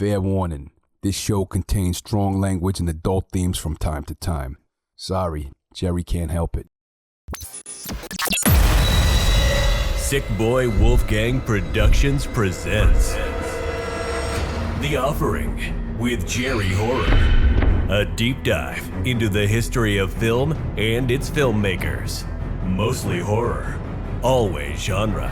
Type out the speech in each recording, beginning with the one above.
Fair warning, this show contains strong language and adult themes from time to time. Sorry, Jerry can't help it. Sick Boy Wolfgang Productions presents The Offering with Jerry Horror. A deep dive into the history of film and its filmmakers. Mostly horror, always genre.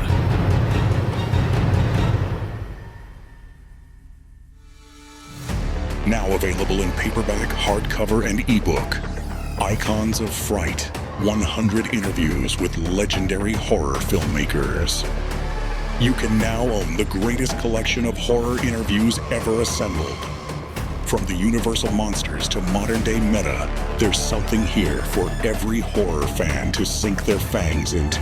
Now available in paperback, hardcover, and ebook. Icons of Fright. 100 interviews with legendary horror filmmakers. You can now own the greatest collection of horror interviews ever assembled. From the universal monsters to modern-day meta, there's something here for every horror fan to sink their fangs into.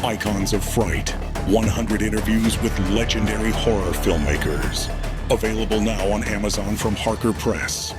Icons of Fright. 100 interviews with legendary horror filmmakers. Available now on Amazon from Harker Press.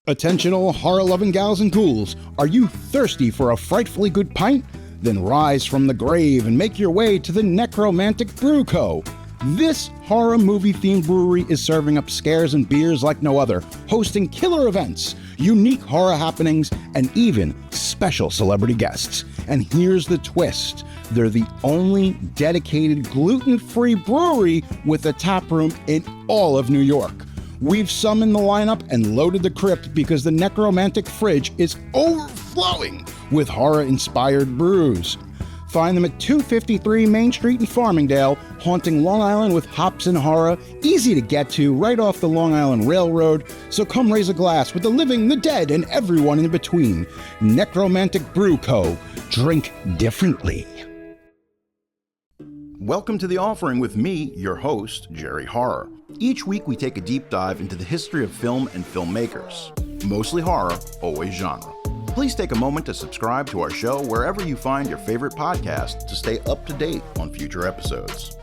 Attention all horror-loving gals and ghouls. Are you thirsty for a frightfully good pint? Then rise from the grave and make your way to the Necromantic Brew Co. This horror movie-themed brewery is serving up scares and beers like no other, hosting killer events, unique horror happenings, and even special celebrity guests. And here's the twist. They're the only dedicated gluten-free brewery with a tap room in all of New York. We've summoned the lineup and loaded the crypt because the Necromantic fridge is overflowing with horror-inspired brews. Find them at 253 Main Street in Farmingdale, haunting Long Island with hops and horror, easy to get to right off the Long Island Railroad, so come raise a glass with the living, the dead, and everyone in between. Necromantic Brew Co. Drink differently. Welcome to The Offering with me, your host, Jerry Horror. Each week we take a deep dive into the history of film and filmmakers. Mostly horror, always genre. Please take a moment to subscribe to our show wherever you find your favorite podcast to stay up to date on future episodes.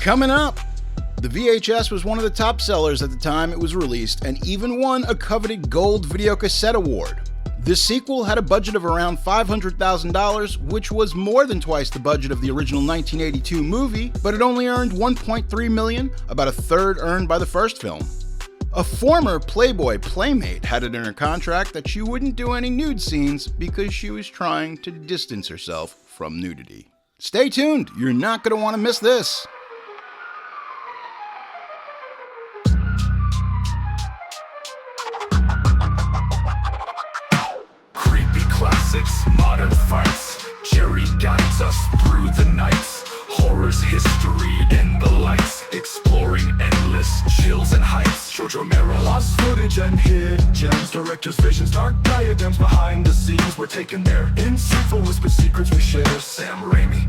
Coming up, the VHS was one of the top sellers at the time it was released and even won a coveted Gold Video Cassette Award. The sequel had a budget of around $500,000, which was more than twice the budget of the original 1982 movie, but it only earned $1.3 million, about a third earned by the first film. A former Playboy Playmate had it in her contract that she wouldn't do any nude scenes because she was trying to distance herself from nudity. Stay tuned, you're not going to want to miss this. Classics, modern fights. Jerry guides us through the nights. Horror's history in the lights. Exploring endless chills and heights. George Romero, lost footage and hidden gems. Director's visions, dark diadems behind the scenes. We're taken there. Insightful whispered secrets we share. Sam Raimi.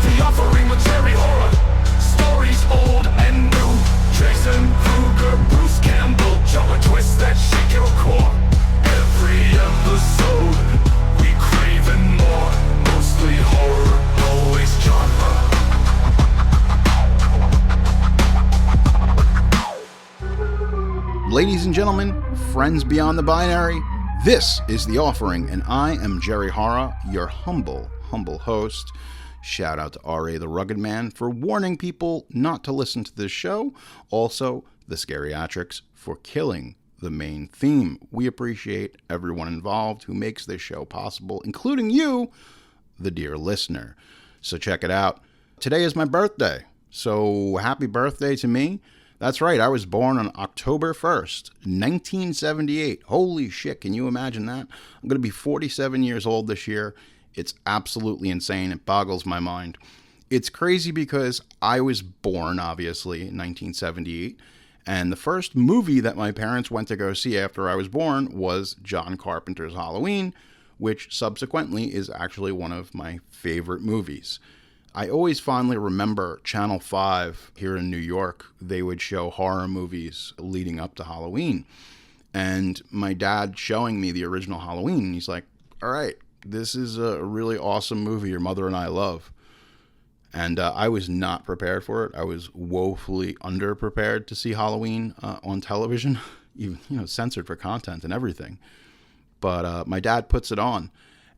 The Offering with Jerry Horror. Stories old and new. Jason Kruger, Bruce Campbell, Joe, a twist that shake your core. Every episode, we craving more. Mostly horror, always genre. Ladies and gentlemen, friends beyond the binary, this is The Offering, and I am Jerry Horror, your humble host. Shout out to R.A. the Rugged Man for warning people not to listen to this show. Also, the Scariatrics for killing the main theme. We appreciate everyone involved who makes this show possible, including you, the dear listener. So check it out. Today is my birthday, so happy birthday to me. That's right, I was born on October 1st, 1978. Holy shit, can you imagine that? I'm going to be 47 years old this year. It's absolutely insane. It boggles my mind. It's crazy because I was born, obviously, in 1978, and the first movie that my parents went to go see after I was born was John Carpenter's Halloween, which subsequently is actually one of my favorite movies. I always fondly remember Channel 5 here in New York. They would show horror movies leading up to Halloween, and my dad showing me the original Halloween, he's like, all right, this is a really awesome movie your mother and I love. And I was not prepared for it. I was woefully underprepared to see Halloween on television, even censored for content and everything. But my dad puts it on,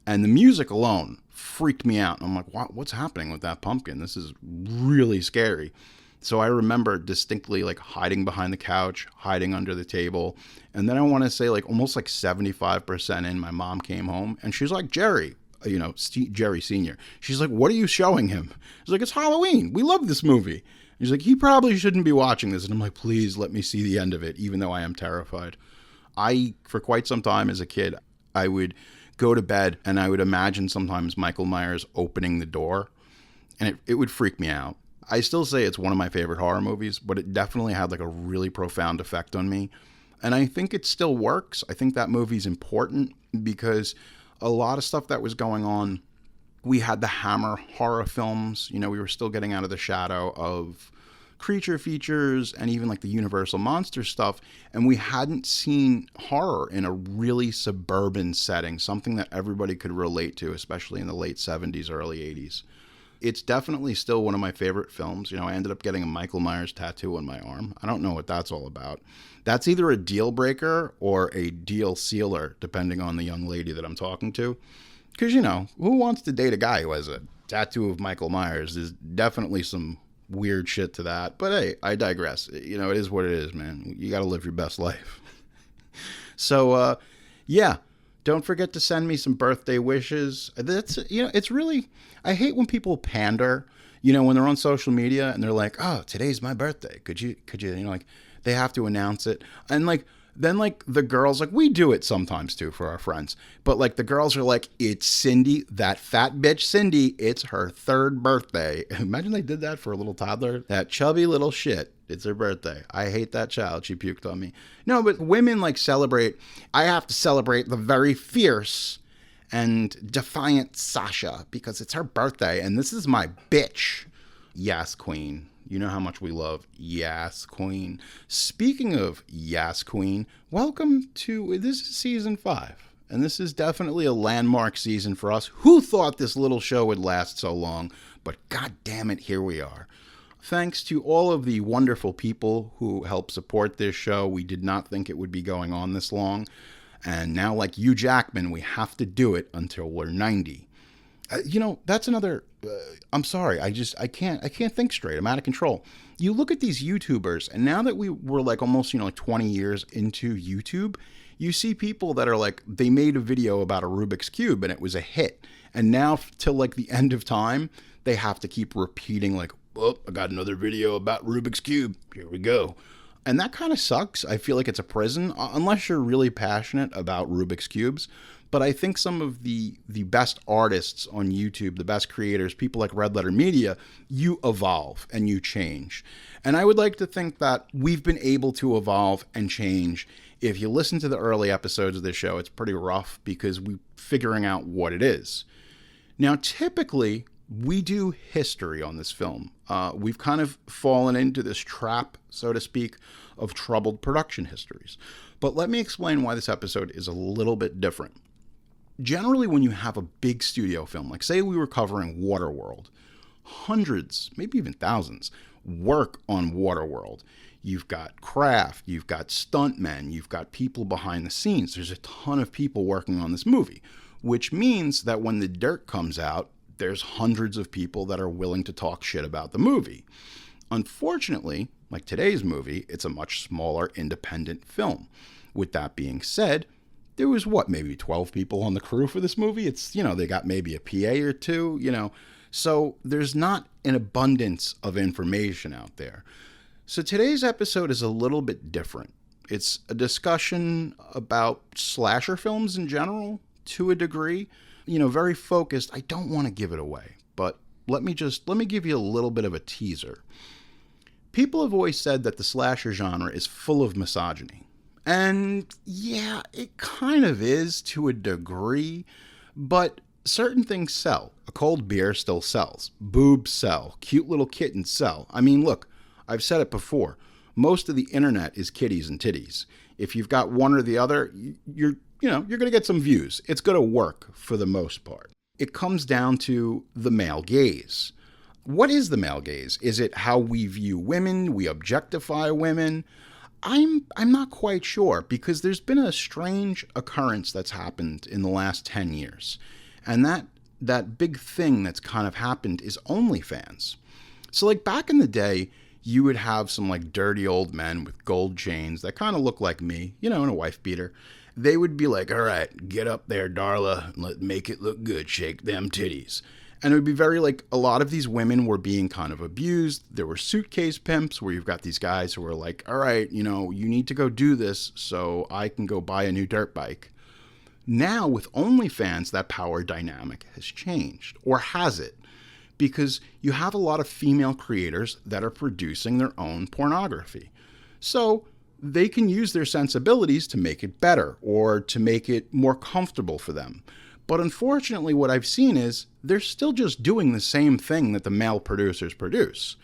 And the music alone freaked me out. I'm like, what's happening with that pumpkin? This is really scary. So I remember distinctly like hiding behind the couch, hiding under the table. And then I want to say like almost like 75% in, my mom came home and she's like, Jerry, Jerry Sr. She's like, what are you showing him? She's like, it's Halloween. We love this movie. He's like, he probably shouldn't be watching this. And I'm like, please let me see the end of it, even though I am terrified. For quite some time as a kid, I would go to bed and I would imagine sometimes Michael Myers opening the door, and it would freak me out. I still say it's one of my favorite horror movies, but it definitely had like a really profound effect on me. And I think it still works. I think that movie's important because a lot of stuff that was going on, we had the Hammer horror films. We were still getting out of the shadow of creature features and even like the Universal monster stuff. And we hadn't seen horror in a really suburban setting, something that everybody could relate to, especially in the late 70s, early 80s. It's definitely still one of my favorite films. I ended up getting a Michael Myers tattoo on my arm. I don't know what that's all about. That's either a deal breaker or a deal sealer, depending on the young lady that I'm talking to. Because, who wants to date a guy who has a tattoo of Michael Myers? There's definitely some weird shit to that. But hey, I digress. It is what it is, man. You got to live your best life. So, yeah. Don't forget to send me some birthday wishes. That's, it's really, I hate when people pander, when they're on social media and they're like, oh, today's my birthday. Could you, like they have to announce it. And like, then like the girls, like we do it sometimes too for our friends, but like the girls are like, it's Cindy, that fat bitch Cindy. It's her 3rd birthday. Imagine they did that for a little toddler, that chubby little shit. It's her birthday. I hate that child. She puked on me. No, but women like celebrate. I have to celebrate the very fierce and defiant Sasha because it's her birthday and this is my bitch. Yes, queen. You know how much we love Yes, Queen. Speaking of Yes, Queen, welcome to, this is season 5. And this is definitely a landmark season for us. Who thought this little show would last so long? But god damn it, here we are. Thanks to all of the wonderful people who help support this show. We did not think it would be going on this long. And now, like Hugh Jackman, we have to do it until we're 90. That's another, I'm sorry, I can't think straight. I'm out of control. You look at these YouTubers, and now that we're like almost, like 20 years into YouTube, you see people that are like, they made a video about a Rubik's Cube and it was a hit. And now till like the end of time, they have to keep repeating like, oh, I got another video about Rubik's Cube. Here we go. And that kind of sucks. I feel like it's a prison, unless you're really passionate about Rubik's Cubes. But I think some of the best artists on YouTube, the best creators, people like Red Letter Media, you evolve and you change. And I would like to think that we've been able to evolve and change. If you listen to the early episodes of this show, it's pretty rough because we're figuring out what it is. Now, typically, we do history on this film. We've kind of fallen into this trap, so to speak, of troubled production histories. But let me explain why this episode is a little bit different. Generally, when you have a big studio film, like say we were covering Waterworld, hundreds, maybe even thousands, work on Waterworld. You've got craft, you've got stuntmen, you've got people behind the scenes. There's a ton of people working on this movie, which means that when the dirt comes out, there's hundreds of people that are willing to talk shit about the movie. Unfortunately, like today's movie, it's a much smaller independent film. With that being said, there was maybe 12 people on the crew for this movie. It's, they got maybe a PA or two, so there's not an abundance of information out there. So today's episode is a little bit different. It's a discussion about slasher films in general, to a degree, very focused. I don't want to give it away, but let me give you a little bit of a teaser. People have always said that the slasher genre is full of misogyny. And yeah, it kind of is to a degree, but certain things sell. A cold beer still sells. Boobs sell. Cute little kittens sell. I mean, look, I've said it before. Most of the internet is kitties and titties. If you've got one or the other, you're going to get some views. It's going to work for the most part. It comes down to the male gaze. What is the male gaze? Is it how we view women? We objectify women? I'm not quite sure, because there's been a strange occurrence that's happened in the last 10 years. And that big thing that's kind of happened is OnlyFans. So like back in the day, you would have some like dirty old men with gold chains that kind of look like me, in a wife beater. They would be like, all right, get up there, Darla, and make it look good, shake them titties. And it would be very like, a lot of these women were being kind of abused. There were suitcase pimps where you've got these guys who were like, all right, you need to go do this so I can go buy a new dirt bike. Now with OnlyFans, that power dynamic has changed. Or has it? Because you have a lot of female creators that are producing their own pornography. So they can use their sensibilities to make it better or to make it more comfortable for them. But unfortunately, what I've seen is they're still just doing the same thing that the male producers produce.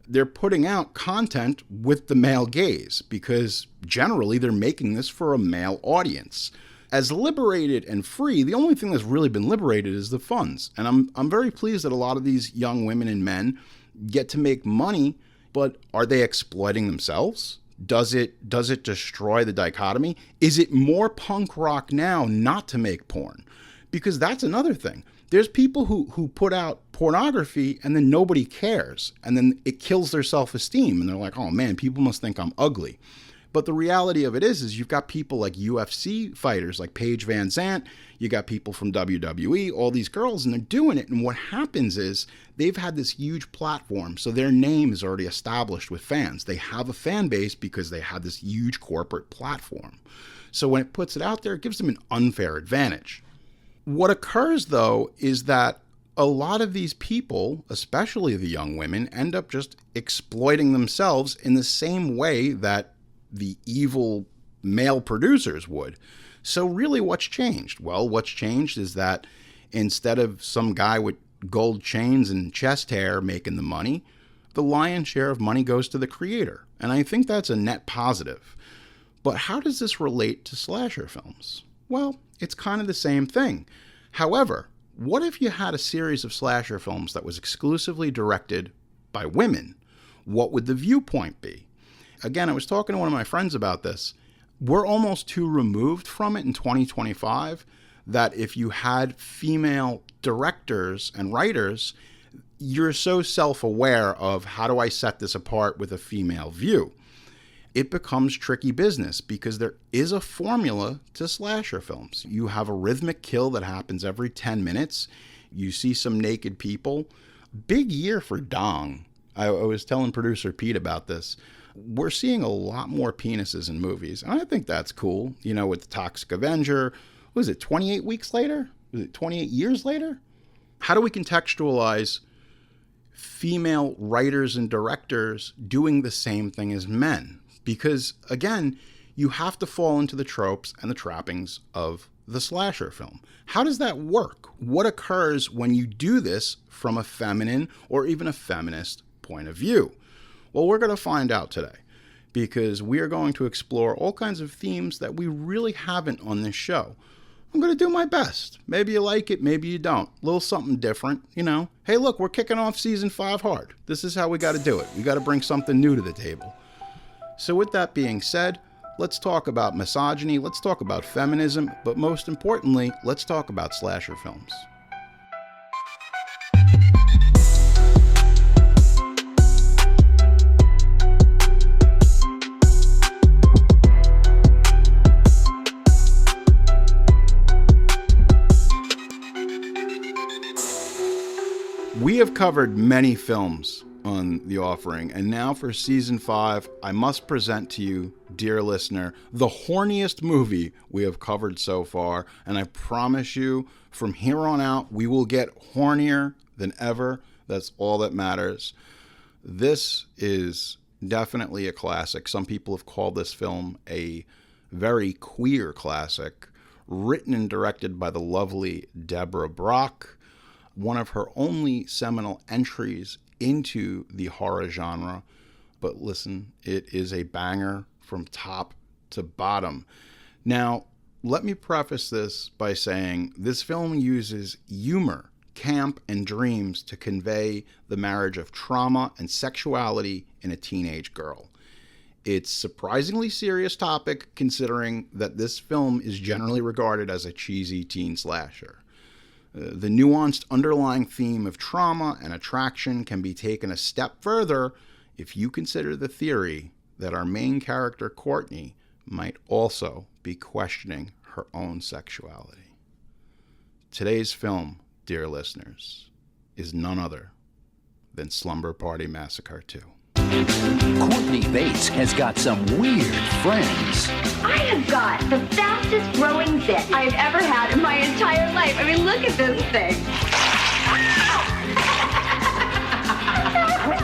They're putting out content with the male gaze because generally they're making this for a male audience. As liberated and free, the only thing that's really been liberated is the funds. And I'm very pleased that a lot of these young women and men get to make money, but are they exploiting themselves? Does it destroy the dichotomy? Is it more punk rock now not to make porn? Because that's another thing. There's people who put out pornography and then nobody cares. And then it kills their self-esteem. And they're like, oh man, people must think I'm ugly. But the reality of it is you've got people like UFC fighters like Paige Van Zandt, you got people from WWE, all these girls, and they're doing it. And what happens is they've had this huge platform, so their name is already established with fans. They have a fan base because they have this huge corporate platform. So when it puts it out there, it gives them an unfair advantage. What occurs, though, is that a lot of these people, especially the young women, end up just exploiting themselves in the same way that the evil male producers would. So really what's changed? Well, what's changed is that instead of some guy with gold chains and chest hair making the money, the lion's share of money goes to the creator. And I think that's a net positive. But how does this relate to slasher films? Well, it's kind of the same thing. However, what if you had a series of slasher films that was exclusively directed by women? What would the viewpoint be? Again, I was talking to one of my friends about this. We're almost too removed from it in 2025 that if you had female directors and writers, you're so self-aware of how do I set this apart with a female view. It becomes tricky business because there is a formula to slasher films. You have a rhythmic kill that happens every 10 minutes. You see some naked people. Big year for dong. I was telling producer Pete about this. We're seeing a lot more penises in movies, and I think that's cool. With the Toxic Avenger, was it 28 weeks later? Was it 28 years later? How do we contextualize female writers and directors doing the same thing as men? Because, again, you have to fall into the tropes and the trappings of the slasher film. How does that work? What occurs when you do this from a feminine or even a feminist point of view? Well, we're going to find out today because we are going to explore all kinds of themes that we really haven't on this show. I'm going to do my best. Maybe you like it, maybe you don't. A little something different, Hey, look, we're kicking off season 5 hard. This is how we got to do it. We got to bring something new to the table. So with that being said, let's talk about misogyny, let's talk about feminism, but most importantly, let's talk about slasher films. We have covered many films on The Offering, and now for season 5, I must present to you, dear listener, the horniest movie we have covered so far, and I promise you, from here on out, we will get hornier than ever. That's all that matters. This is definitely a classic. Some people have called this film a very queer classic, written and directed by the lovely Deborah Brock, one of her only seminal entries into the horror genre. But listen, it is a banger from top to bottom. Now, let me preface this by saying this film uses humor, camp, and dreams to convey the marriage of trauma and sexuality in a teenage girl. It's a surprisingly serious topic considering that this film is generally regarded as a cheesy teen slasher. The nuanced underlying theme of trauma and attraction can be taken a step further if you consider the theory that our main character, Courtney, might also be questioning her own sexuality. Today's film, dear listeners, is none other than Slumber Party Massacre 2. Courtney Bates has got some weird friends. I have got the fastest growing zit I've ever had in my entire life. I mean, look at this thing.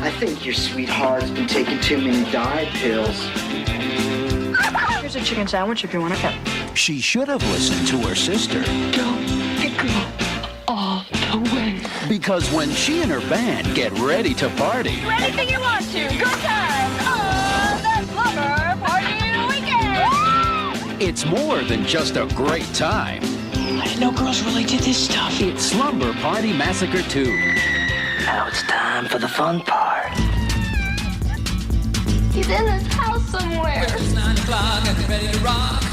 I think your sweetheart's been taking too many diet pills. Here's a chicken sandwich if you want it. She should have listened to her sister. Don't go all the way. Because when she and her band get ready to party, Anything you want to. Good time. Oh, the Slumber Party Weekend. it's more than just a great time. I didn't know girls really did this stuff. It's Slumber Party Massacre 2. Now it's time for the fun part. He's in this house somewhere. It's 9 o'clock and ready to rock.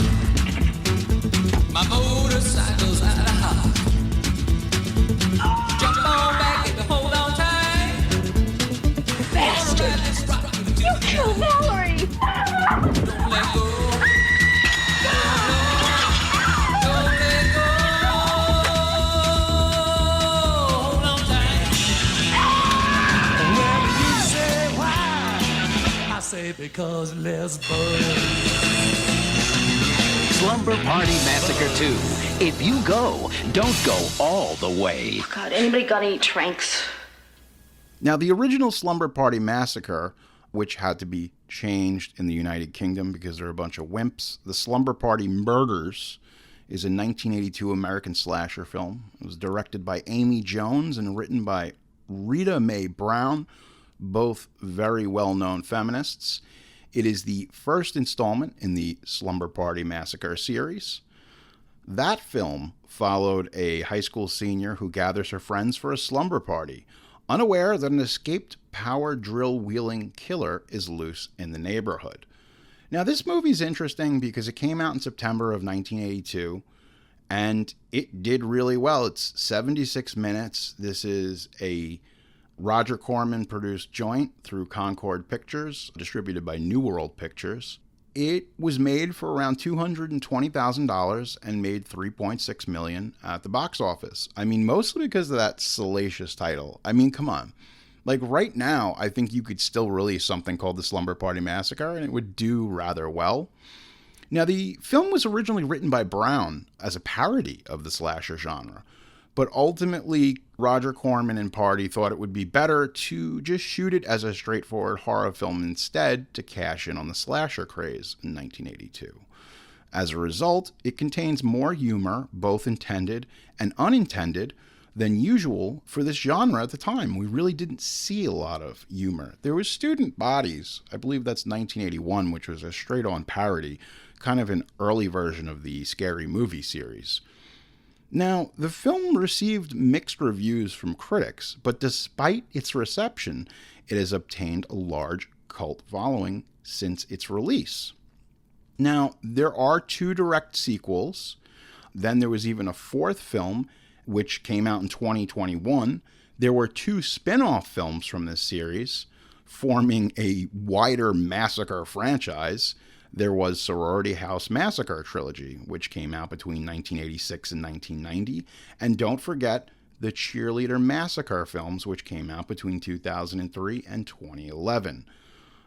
My motorcycle's out of hot. Jump on back and hold on tight. Bastard. You killed Valerie. Don't let go. Don't let go. Hold on tight. Well, you say why? I say because Les Slumber Party Massacre 2. If you go, don't go all the way. God, anybody got any tranks? Now, the original Slumber Party Massacre, which had to be changed in the United Kingdom because they're a bunch of wimps, the Slumber Party Murders, is a 1982 American slasher film. It was directed by Amy Jones and written by Rita Mae Brown, both very well-known feminists. It is the first installment in the Slumber Party Massacre series. That film followed a high school senior who gathers her friends for a slumber party, unaware that an escaped power drill-wielding killer is loose in the neighborhood. Now, this movie's interesting because it came out in September of 1982, and it did really well. It's 76 minutes. This is a Roger Corman produced joint through Concord Pictures, distributed by New World Pictures. It was made for around $220,000 and made $3.6 million at the box office. I mean, mostly because of that salacious title. I mean, come on. Like right now, I think you could still release something called The Slumber Party Massacre and it would do rather well. Now, the film was originally written by Brown as a parody of the slasher genre. But ultimately, Roger Corman and Party thought it would be better to just shoot it as a straightforward horror film instead to cash in on the slasher craze in 1982. As a result, it contains more humor, both intended and unintended, than usual for this genre at the time. We really didn't see a lot of humor. There was Student Bodies, I believe that's 1981, which was a straight-on parody, kind of an early version of the Scary Movie series. Now, the film received mixed reviews from critics, but despite its reception, it has obtained a large cult following since its release. Now, there are 2 direct sequels. Then there was even a 4th film, which came out in 2021. There were 2 spin-off films from this series, forming a wider massacre franchise. There was Sorority House Massacre Trilogy, which came out between 1986 and 1990. And don't forget the Cheerleader Massacre films, which came out between 2003 and 2011.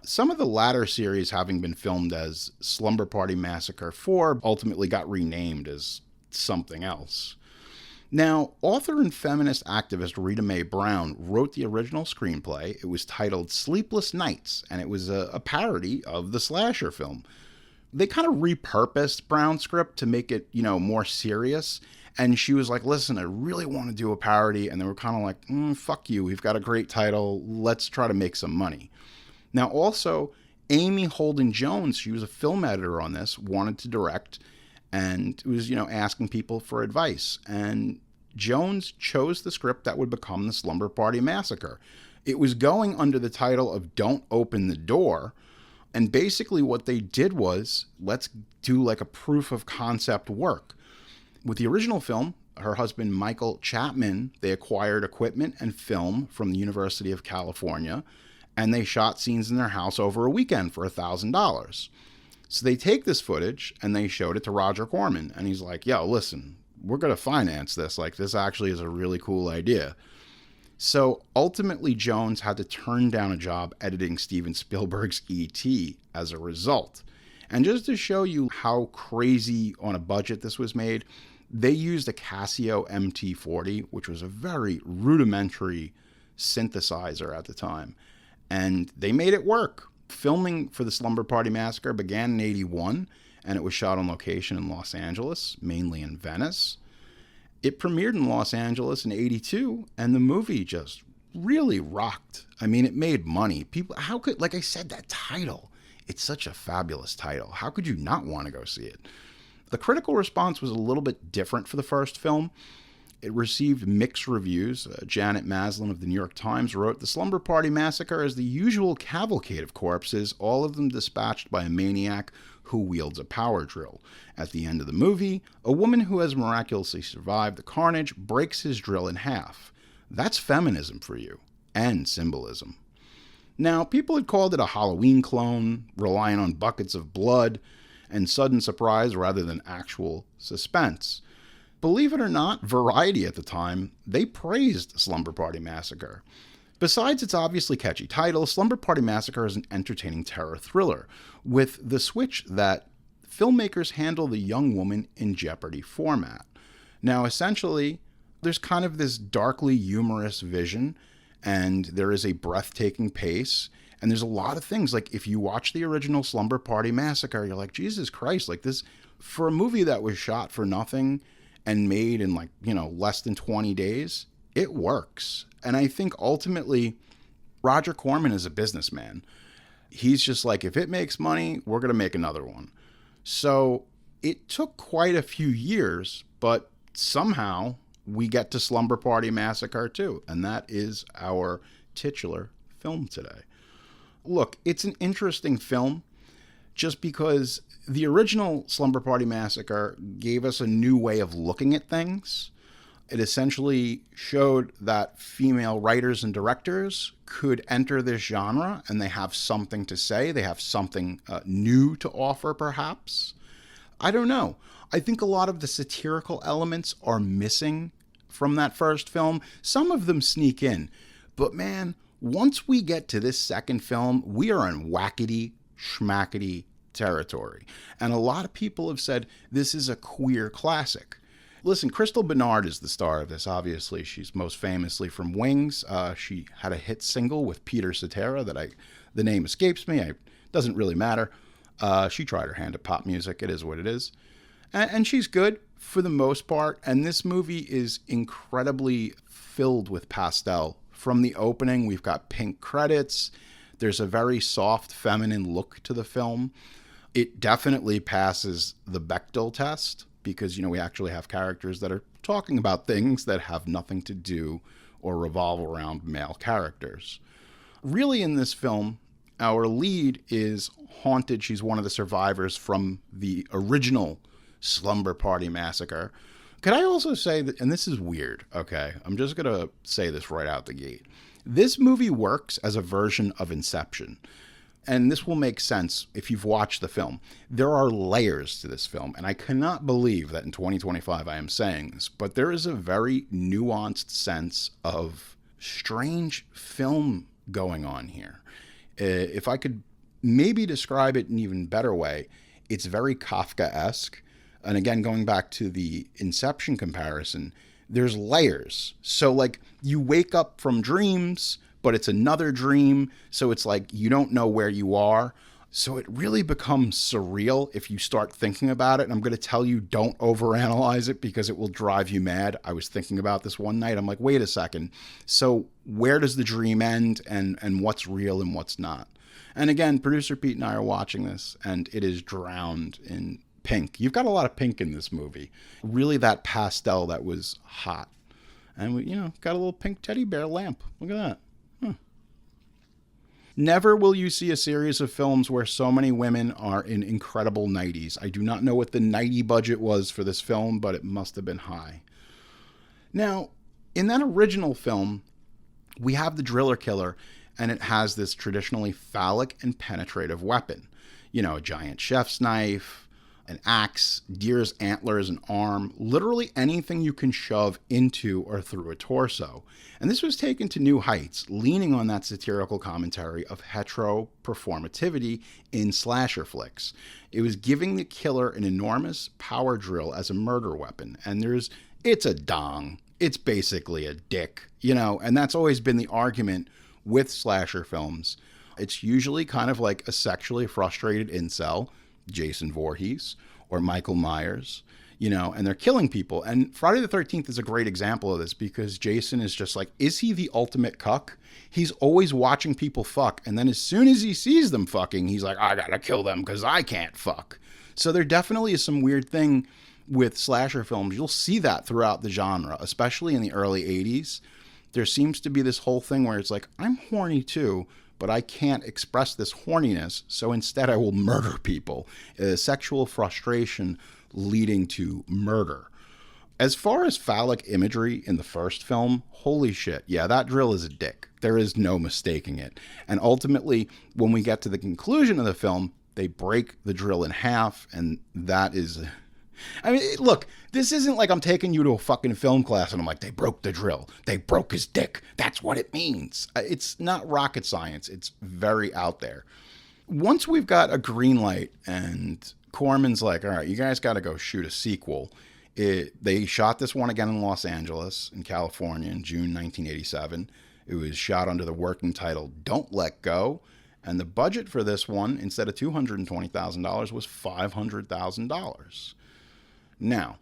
Some of the latter series having been filmed as Slumber Party Massacre 4 ultimately got renamed as something else. Now, author and feminist activist Rita Mae Brown wrote the original screenplay. It was titled Sleepless Nights, and it was a parody of the slasher film. They kind of repurposed Brown's script to make it, more serious. And she was like, listen, I really want to do a parody. And they were kind of like, fuck you. We've got a great title. Let's try to make some money. Now, also, Amy Holden Jones, she was a film editor on this, wanted to direct and was, asking people for advice. And Jones chose the script that would become the Slumber Party Massacre. It was going under the title of Don't Open the Door. And basically what they did was, let's do like a proof of concept work. With the original film, her husband, Michael Chapman, they acquired equipment and film from the University of California, and they shot scenes in their house over a weekend for $1,000. So they take this footage and they showed it to Roger Corman, and he's like, yo, listen, we're going to finance this. Like, this actually is a really cool idea. So ultimately, Jones had to turn down a job editing Steven Spielberg's E.T. as a result. And just to show you how crazy on a budget this was made, they used a Casio MT40, which was a very rudimentary synthesizer at the time. And they made it work. Filming for the Slumber Party Massacre began in 1981, and it was shot on location in Los Angeles, mainly in Venice. It premiered in Los Angeles in 1982, and the movie just really rocked. I mean, it made money. People, how could, like I said, that title, it's such a fabulous title. How could you not want to go see it? The critical response was a little bit different for the first film. It received mixed reviews. Janet Maslin of the New York Times wrote, "The Slumber Party Massacre is the usual cavalcade of corpses, all of them dispatched by a maniac who wields a power drill. At the end of the movie, a woman who has miraculously survived the carnage breaks his drill in half. That's feminism for you, and symbolism." Now, people had called it a Halloween clone, relying on buckets of blood and sudden surprise rather than actual suspense. Believe it or not, Variety at the time, they praised Slumber Party Massacre. Besides its obviously catchy title, Slumber Party Massacre is an entertaining terror thriller, with the switch that filmmakers handle the young woman in jeopardy format. Now, essentially, there's kind of this darkly humorous vision, and there is a breathtaking pace, and there's a lot of things. Like, if you watch the original Slumber Party Massacre, you're like, Jesus Christ, like this, for a movie that was shot for nothing and made in less than 20 days, it works. And I think ultimately, Roger Corman is a businessman. He's just like, if it makes money, we're going to make another one. So it took quite a few years, but somehow we get to Slumber Party Massacre 2, and that is our titular film today. Look, it's an interesting film just because the original Slumber Party Massacre gave us a new way of looking at things. It essentially showed that female writers and directors could enter this genre and they have something to say. They have something new to offer, perhaps. I don't know. I think a lot of the satirical elements are missing from that first film. Some of them sneak in. But man, once we get to this second film, we are in wackety, schmackety territory. And a lot of people have said this is a queer classic. Listen, Crystal Bernard is the star of this, obviously. She's most famously from Wings. She had a hit single with Peter Cetera that the name escapes me. It doesn't really matter. She tried her hand at pop music. It is what it is. And she's good for the most part. And this movie is incredibly filled with pastel. From the opening, we've got pink credits. There's a very soft, feminine look to the film. It definitely passes the Bechdel test because, we actually have characters that are talking about things that have nothing to do or revolve around male characters. Really, in this film, our lead is haunted. She's one of the survivors from the original Slumber Party Massacre. Could I also say that, and this is weird, okay? I'm just going to say this right out the gate. This movie works as a version of Inception. And this will make sense if you've watched the film. There are layers to this film, and I cannot believe that in 2025 I am saying this, but there is a very nuanced sense of strange film going on here. If I could maybe describe it in an even better way, it's very Kafkaesque. And again, going back to the Inception comparison, there's layers. So you wake up from dreams, but it's another dream. So it's like you don't know where you are. So it really becomes surreal if you start thinking about it. And I'm going to tell you, don't overanalyze it because it will drive you mad. I was thinking about this one night. I'm like, wait a second. So where does the dream end and what's real and what's not? And again, producer Pete and I are watching this and it is drowned in pink. You've got a lot of pink in this movie. Really that pastel that was hot. And we, got a little pink teddy bear lamp. Look at that. Never will you see a series of films where so many women are in incredible nighties. I do not know what the nightie budget was for this film, but it must have been high. Now, in that original film, we have the driller killer, and it has this traditionally phallic and penetrative weapon. You know, a giant chef's knife, an axe, deer's antlers, an arm, literally anything you can shove into or through a torso. And this was taken to new heights, leaning on that satirical commentary of heteroperformativity in slasher flicks. It was giving the killer an enormous power drill as a murder weapon. And it's a dong. It's basically a dick, you know, and that's always been the argument with slasher films. It's usually kind of like a sexually frustrated incel, Jason Voorhees or Michael Myers, you know, and they're killing people. And Friday the 13th is a great example of this because Jason is just like, is he the ultimate cuck? He's always watching people fuck. And then as soon as he sees them fucking, he's like, I gotta kill them because I can't fuck. So there definitely is some weird thing with slasher films. You'll see that throughout the genre, especially in the early 80s. There seems to be this whole thing where it's like, I'm horny too, but I can't express this horniness, so instead I will murder people. Sexual frustration leading to murder. As far as phallic imagery in the first film, holy shit, yeah, that drill is a dick. There is no mistaking it. And ultimately, when we get to the conclusion of the film, they break the drill in half, and that is... I mean, look, this isn't like I'm taking you to a fucking film class and I'm like, they broke the drill. They broke his dick. That's what it means. It's not rocket science. It's very out there. Once we've got a green light and Corman's like, all right, you guys got to go shoot a sequel. They shot this one again in Los Angeles, in California, in June 1987. It was shot under the working title Don't Let Go. And the budget for this one, instead of $220,000, was $500,000. Now,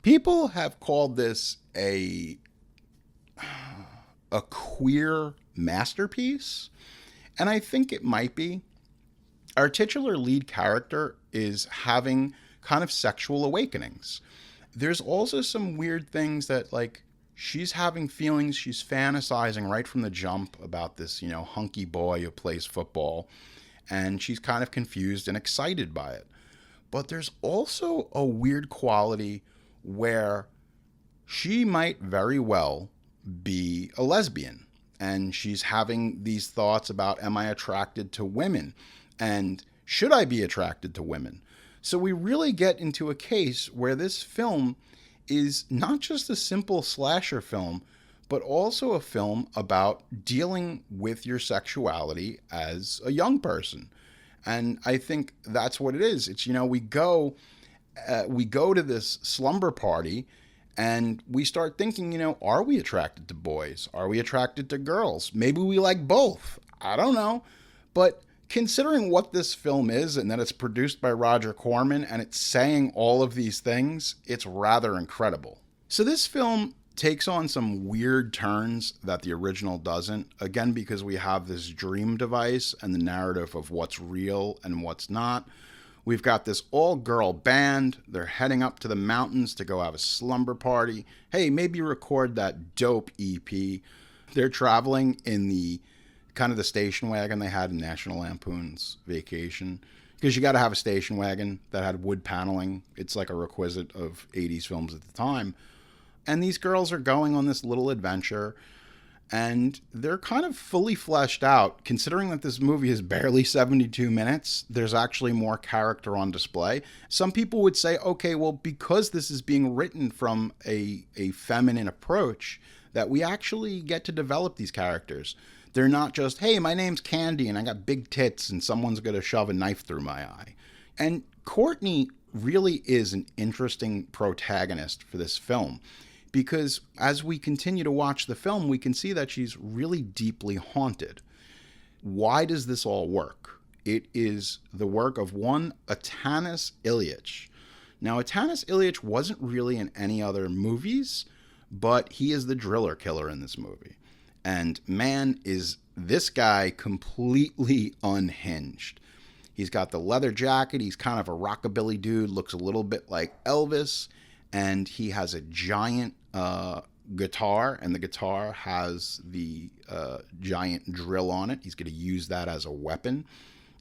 people have called this a queer masterpiece, and I think it might be. Our titular lead character is having kind of sexual awakenings. There's also some weird things that, like, she's having feelings, she's fantasizing right from the jump about this, you know, hunky boy who plays football, and she's kind of confused and excited by it. But there's also a weird quality where she might very well be a lesbian. And she's having these thoughts about, am I attracted to women? And should I be attracted to women? So we really get into a case where this film is not just a simple slasher film, but also a film about dealing with your sexuality as a young person. And I think that's what it is. It's, you know, we go to this slumber party and we start thinking, you know, are we attracted to boys? Are we attracted to girls? Maybe we like both. I don't know. But considering what this film is and that it's produced by Roger Corman and it's saying all of these things, it's rather incredible. So this film takes on some weird turns that the original doesn't, again, because we have this dream device and the narrative of what's real and what's not. We've got this all-girl band. They're heading up to the mountains to go have a slumber party. Hey, maybe record that dope EP. They're traveling in the kind of the station wagon they had in National Lampoon's Vacation, because you got to have a station wagon that had wood paneling. It's like a requisite of 80s films at the time. And these girls are going on this little adventure, and they're kind of fully fleshed out. Considering that this movie is barely 72 minutes, there's actually more character on display. Some people would say, okay, well, because this is being written from a feminine approach, that we actually get to develop these characters. They're not just, hey, my name's Candy, and I got big tits, and someone's going to shove a knife through my eye. And Courtney really is an interesting protagonist for this film, because as we continue to watch the film, we can see that she's really deeply haunted. Why does this all work? It is the work of one Atanas Ilyich. Now, Atanas Ilyich wasn't really in any other movies, but he is the driller killer in this movie. And man, is this guy completely unhinged. He's got the leather jacket. He's kind of a rockabilly dude, looks a little bit like Elvis. And he has a giant guitar, and the guitar has the giant drill on it. He's going to use that as a weapon.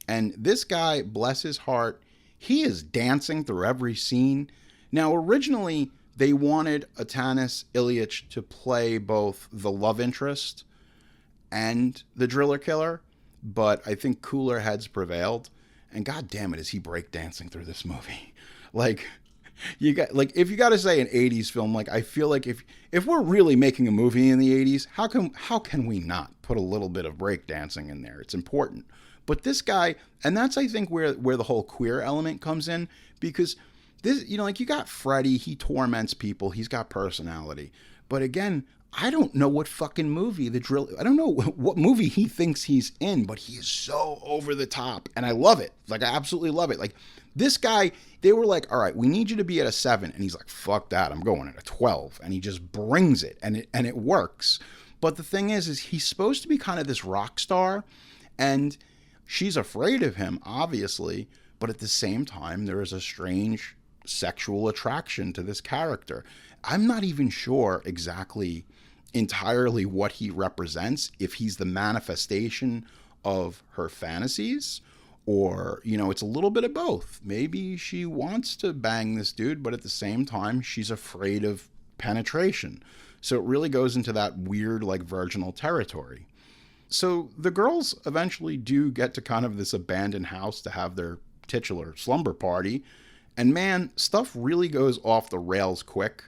And this guy, bless his heart, he is dancing through every scene. Now, originally, they wanted Atanas Ilyich to play both the love interest and the driller killer, but I think cooler heads prevailed. And god damn it, is he breakdancing through this movie? Like, you got, like, if you got to say an 80s film, like, I feel like if we're really making a movie in the 80s, how can we not put a little bit of breakdancing in there? It's important. But this guy, and that's, I think, where the whole queer element comes in, because this, you know, like, you got Freddy, he torments people, he's got personality. But again, I don't know what fucking movie I don't know what movie he thinks he's in, but he is so over the top. And I love it. Like, I absolutely love it. Like, this guy, they were like, all right, we need you to be at a 7. And he's like, fuck that, I'm going at a 12. And he just brings it, and it works. But the thing is he's supposed to be kind of this rock star, and she's afraid of him, obviously. But at the same time, there is a strange sexual attraction to this character. I'm not even sure exactly entirely what he represents, if he's the manifestation of her fantasies, or, you know, it's a little bit of both. Maybe she wants to bang this dude, but at the same time, she's afraid of penetration. So it really goes into that weird, like, virginal territory. So the girls eventually do get to kind of this abandoned house to have their titular slumber party. And man, stuff really goes off the rails quick.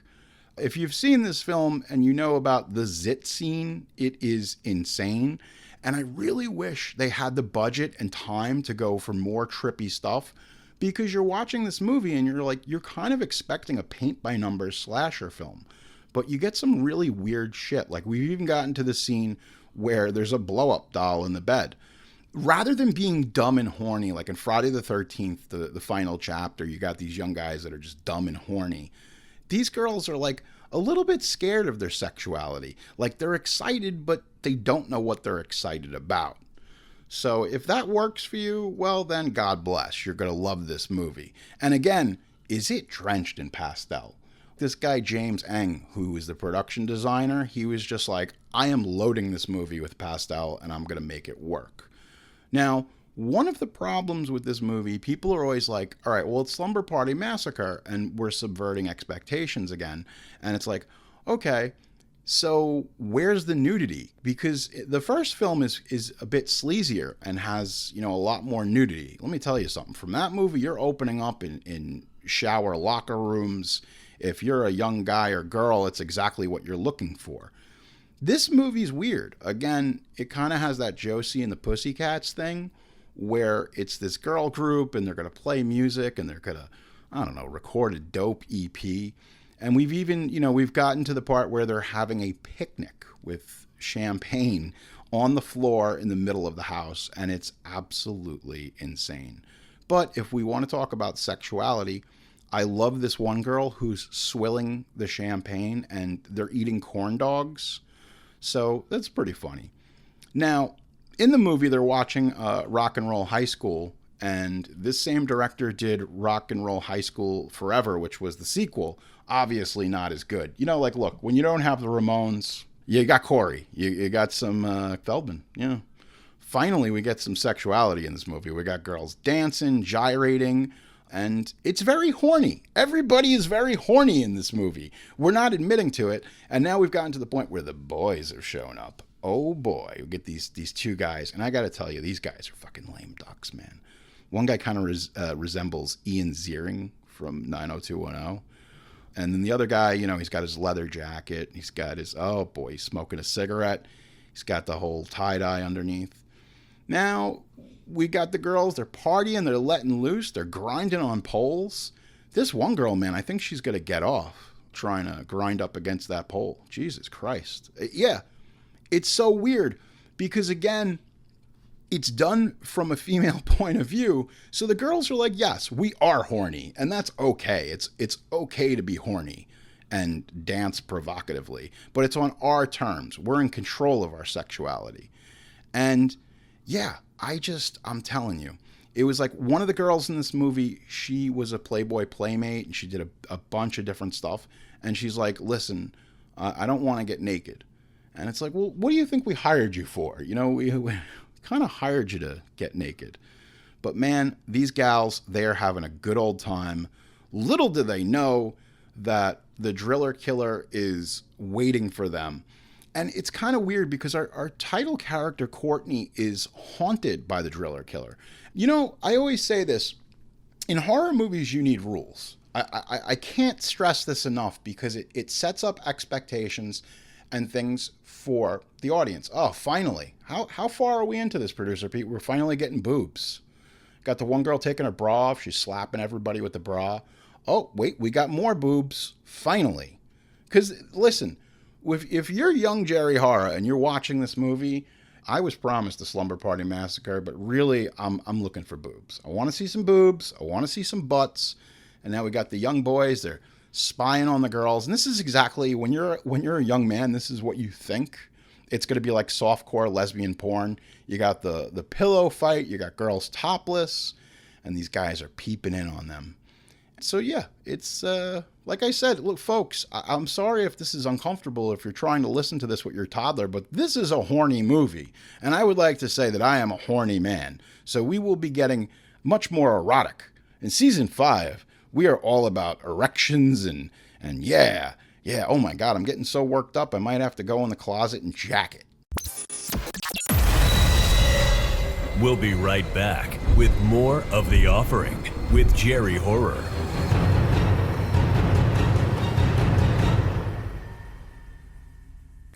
If you've seen this film and you know about the zit scene, it is insane. And I really wish they had the budget and time to go for more trippy stuff, because you're watching this movie and you're kind of expecting a paint-by-numbers slasher film. But you get some really weird shit. Like, we've even gotten to the scene where there's a blow-up doll in the bed. Rather than being dumb and horny, like in Friday the 13th, the final chapter, you got these young guys that are just dumb and horny. These girls are like a little bit scared of their sexuality. Like, they're excited, but they don't know what they're excited about. So if that works for you, well then, God bless. You're going to love this movie. And again, is it drenched in pastel? This guy, James Eng, who is the production designer, he was just like, I am loading this movie with pastel and I'm going to make it work. Now, one of the problems with this movie, people are always like, all right, well, it's Slumber Party Massacre, and we're subverting expectations again. And it's like, okay, so where's the nudity? Because the first film is a bit sleazier and has, you know, a lot more nudity. Let me tell you something. From that movie, you're opening up in shower locker rooms. If you're a young guy or girl, it's exactly what you're looking for. This movie's weird. Again, it kind of has that Josie and the Pussycats thing, where it's this girl group and they're going to play music and they're going to, I don't know, record a dope EP. And we've even, you know, we've gotten to the part where they're having a picnic with champagne on the floor in the middle of the house. And it's absolutely insane. But if we want to talk about sexuality, I love this one girl who's swilling the champagne and they're eating corn dogs. So that's pretty funny. Now, in the movie, they're watching Rock and Roll High School, and this same director did Rock and Roll High School Forever, which was the sequel. Obviously not as good. You know, like, look, when you don't have the Ramones, you got Corey, you got some Feldman. Yeah. Finally, we get some sexuality in this movie. We got girls dancing, gyrating, and it's very horny. Everybody is very horny in this movie. We're not admitting to it, and now we've gotten to the point where the boys have shown up. Oh boy, we get these two guys, and I gotta tell you, these guys are fucking lame ducks, man. One guy kind of resembles Ian Ziering from 90210, and then the other guy, you know, he's got his leather jacket, he's got his, oh boy, he's smoking a cigarette, he's got the whole tie-dye underneath. Now, we got the girls, they're partying, they're letting loose, they're grinding on poles. This one girl, man, I think she's gonna get off trying to grind up against that pole. Jesus Christ. Yeah. It's so weird because, again, it's done from a female point of view. So the girls are like, yes, we are horny, and that's okay. It's okay to be horny and dance provocatively, but it's on our terms. We're in control of our sexuality. And yeah, I'm telling you, it was like one of the girls in this movie, she was a Playboy Playmate, and she did a bunch of different stuff. And she's like, listen, I don't want to get naked. And it's like, well, what do you think we hired you for? You know, we kind of hired you to get naked. But man, these gals, they're having a good old time. Little do they know that the driller killer is waiting for them. And it's kind of weird because our title character, Courtney, is haunted by the driller killer. You know, I always say this. In horror movies, you need rules. I can't stress this enough because it sets up expectations and things for the audience. Oh, finally. How far are we into this, Producer Pete? We're finally getting boobs. Got the one girl taking her bra off. She's slapping everybody with the bra. Oh, wait, we got more boobs. Finally. Because, listen, if you're young Jerry Horror and you're watching this movie, I was promised the Slumber Party Massacre, but really, I'm looking for boobs. I want to see some boobs. I want to see some butts. And now we got the young boys. They're spying on the girls. And this is exactly, when you're a young man, this is what you think. It's going to be like softcore lesbian porn. You got the pillow fight. You got girls topless. And these guys are peeping in on them. So yeah, it's like I said, look, folks, I'm sorry if this is uncomfortable if you're trying to listen to this with your toddler, but this is a horny movie. And I would like to say that I am a horny man. So we will be getting much more erotic. In season 5, we are all about erections and yeah, oh my God, I'm getting so worked up, I might have to go in the closet and jack it. We'll be right back with more of The Offering with Jerry Horror.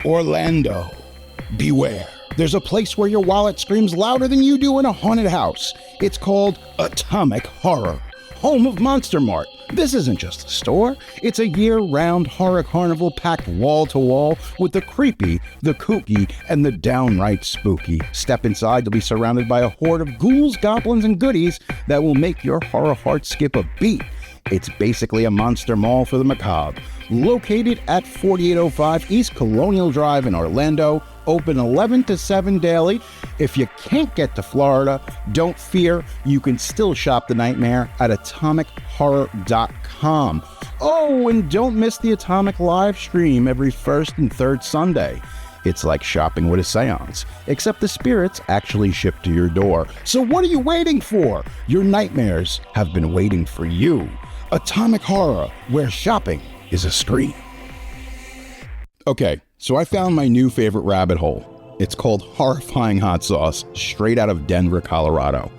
Orlando, beware. There's a place where your wallet screams louder than you do in a haunted house. It's called Atomic Horror, home of Monster Mart. This isn't just a store, it's a year-round horror carnival packed wall-to-wall with the creepy, the kooky, and the downright spooky. Step inside, you'll be surrounded by a horde of ghouls, goblins, and goodies that will make your horror heart skip a beat. It's basically a monster mall for the macabre. Located at 4805 East Colonial Drive in Orlando, open 11 to 7 daily. If you can't get to Florida, don't fear, you can still shop the nightmare at atomichorror.com. Oh, and don't miss the Atomic live stream every first and third Sunday. It's like shopping with a seance, except the spirits actually ship to your door. So what are you waiting for? Your nightmares have been waiting for you. Atomic Horror, where shopping is a scream. Okay, so I found my new favorite rabbit hole. It's called Horrifying Hot Sauce, straight out of Denver, Colorado.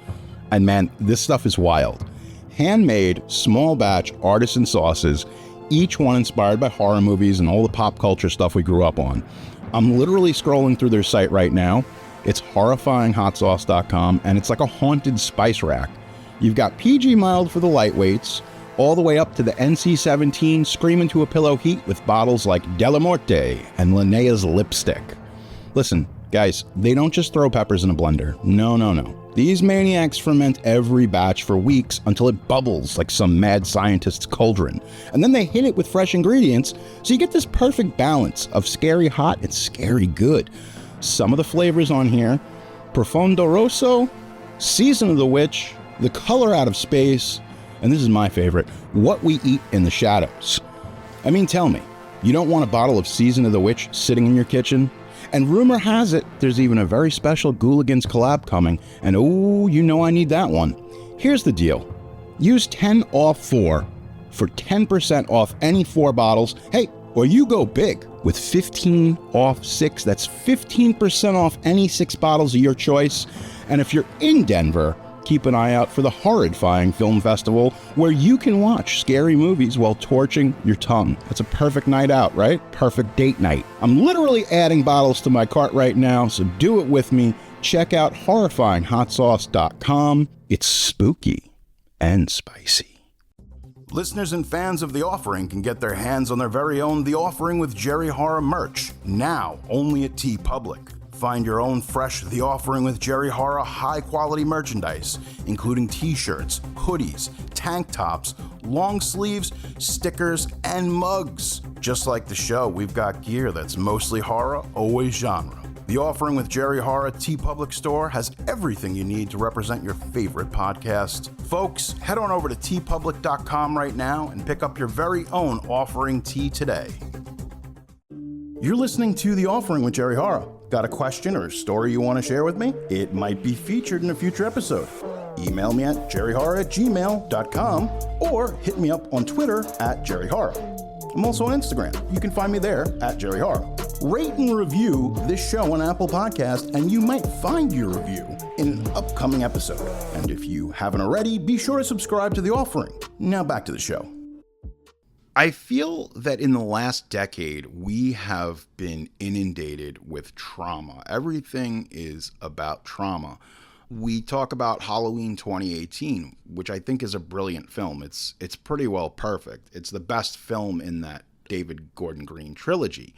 And man, this stuff is wild. Handmade, small batch artisan sauces, each one inspired by horror movies and all the pop culture stuff we grew up on. I'm literally scrolling through their site right now. It's horrifyinghotsauce.com, and it's like a haunted spice rack. You've got PG mild for the lightweights, all the way up to the NC-17 scream into a pillow heat with bottles like Della Morte and Linnea's lipstick. Listen, guys, they don't just throw peppers in a blender. No. These maniacs ferment every batch for weeks until it bubbles like some mad scientist's cauldron. And then they hit it with fresh ingredients, so you get this perfect balance of scary hot and scary good. Some of the flavors on here: Profondo Rosso, Season of the Witch, The Color Out of Space, and this is my favorite, What We Eat in the Shadows. I mean, tell me, you don't want a bottle of Season of the Witch sitting in your kitchen? And rumor has it, there's even a very special Ghouligans collab coming, and oh, you know I need that one. Here's the deal. Use 10 off 4 for 10% off any 4 bottles. Hey, or you go big with 15 off 6. That's 15% off any 6 bottles of your choice. And if you're in Denver, keep an eye out for the Horrifying Film Festival, where you can watch scary movies while torching your tongue. That's a perfect night out, right? Perfect date night. I'm literally adding bottles to my cart right now, so do it with me. Check out horrifyinghotsauce.com. It's spooky and spicy. Listeners and fans of The Offering can get their hands on their very own The Offering with Jerry Horror merch, now only at TeePublic. Find your own fresh The Offering with Jerry Horror high-quality merchandise, including t-shirts, hoodies, tank tops, long sleeves, stickers, and mugs. Just like the show, we've got gear that's mostly horror, always genre. The Offering with Jerry Horror TeePublic store has everything you need to represent your favorite podcast. Folks, head on over to teepublic.com right now and pick up your very own Offering tee today. You're listening to The Offering with Jerry Horror. Got a question or a story you want to share with me? It might be featured in a future episode. Email me at jerryhorror@gmail.com or hit me up on Twitter at jerryhorror. I'm also on Instagram. You can find me there at Jerry Horror. Rate and review this show on Apple Podcast, and you might find your review in an upcoming episode. And if you haven't already, be sure to subscribe to The Offering. Now back to the show. I feel that in the last decade, we have been inundated with trauma. Everything is about trauma. We talk about Halloween 2018, which I think is a brilliant film. It's pretty well perfect. It's the best film in that David Gordon Green trilogy.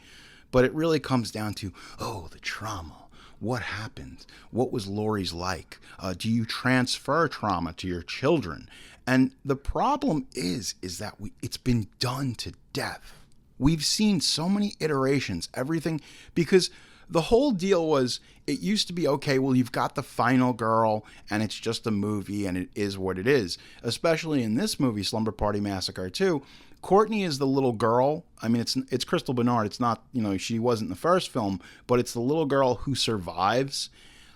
But it really comes down to, the trauma. What happened? What was Laurie's like? Do you transfer trauma to your children? And the problem is that it's been done to death. We've seen so many iterations, everything, because the whole deal was, it used to be, okay, well, you've got the final girl, and it's just a movie, and it is what it is. Especially in this movie, Slumber Party Massacre 2, Courtney is the little girl. I mean, it's Crystal Bernard. It's not, she wasn't in the first film, but it's the little girl who survives,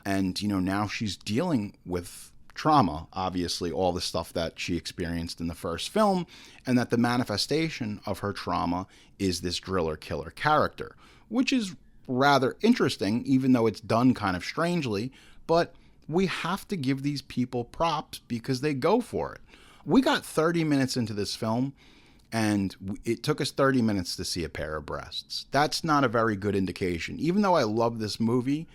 and, now she's dealing with trauma, obviously, all the stuff that she experienced in the first film, and that the manifestation of her trauma is this driller killer character, which is rather interesting, even though it's done kind of strangely. But we have to give these people props because they go for it. We got 30 minutes into this film, and it took us 30 minutes to see a pair of breasts. That's not a very good indication, even though I love this movie.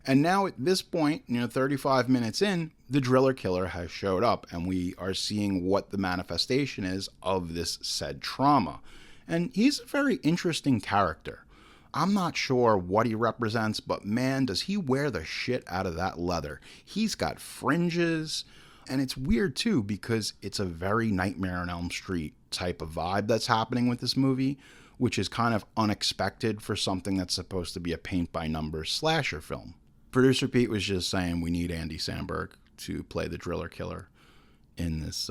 And now at this point, 35 minutes in, the driller killer has showed up, and we are seeing what the manifestation is of this said trauma. And he's a very interesting character. I'm not sure what he represents, but man, does he wear the shit out of that leather. He's got fringes, and it's weird too, because it's a very Nightmare on Elm Street type of vibe that's happening with this movie, which is kind of unexpected for something that's supposed to be a paint-by-numbers slasher film. Producer Pete was just saying we need Andy Samberg to play the driller killer in this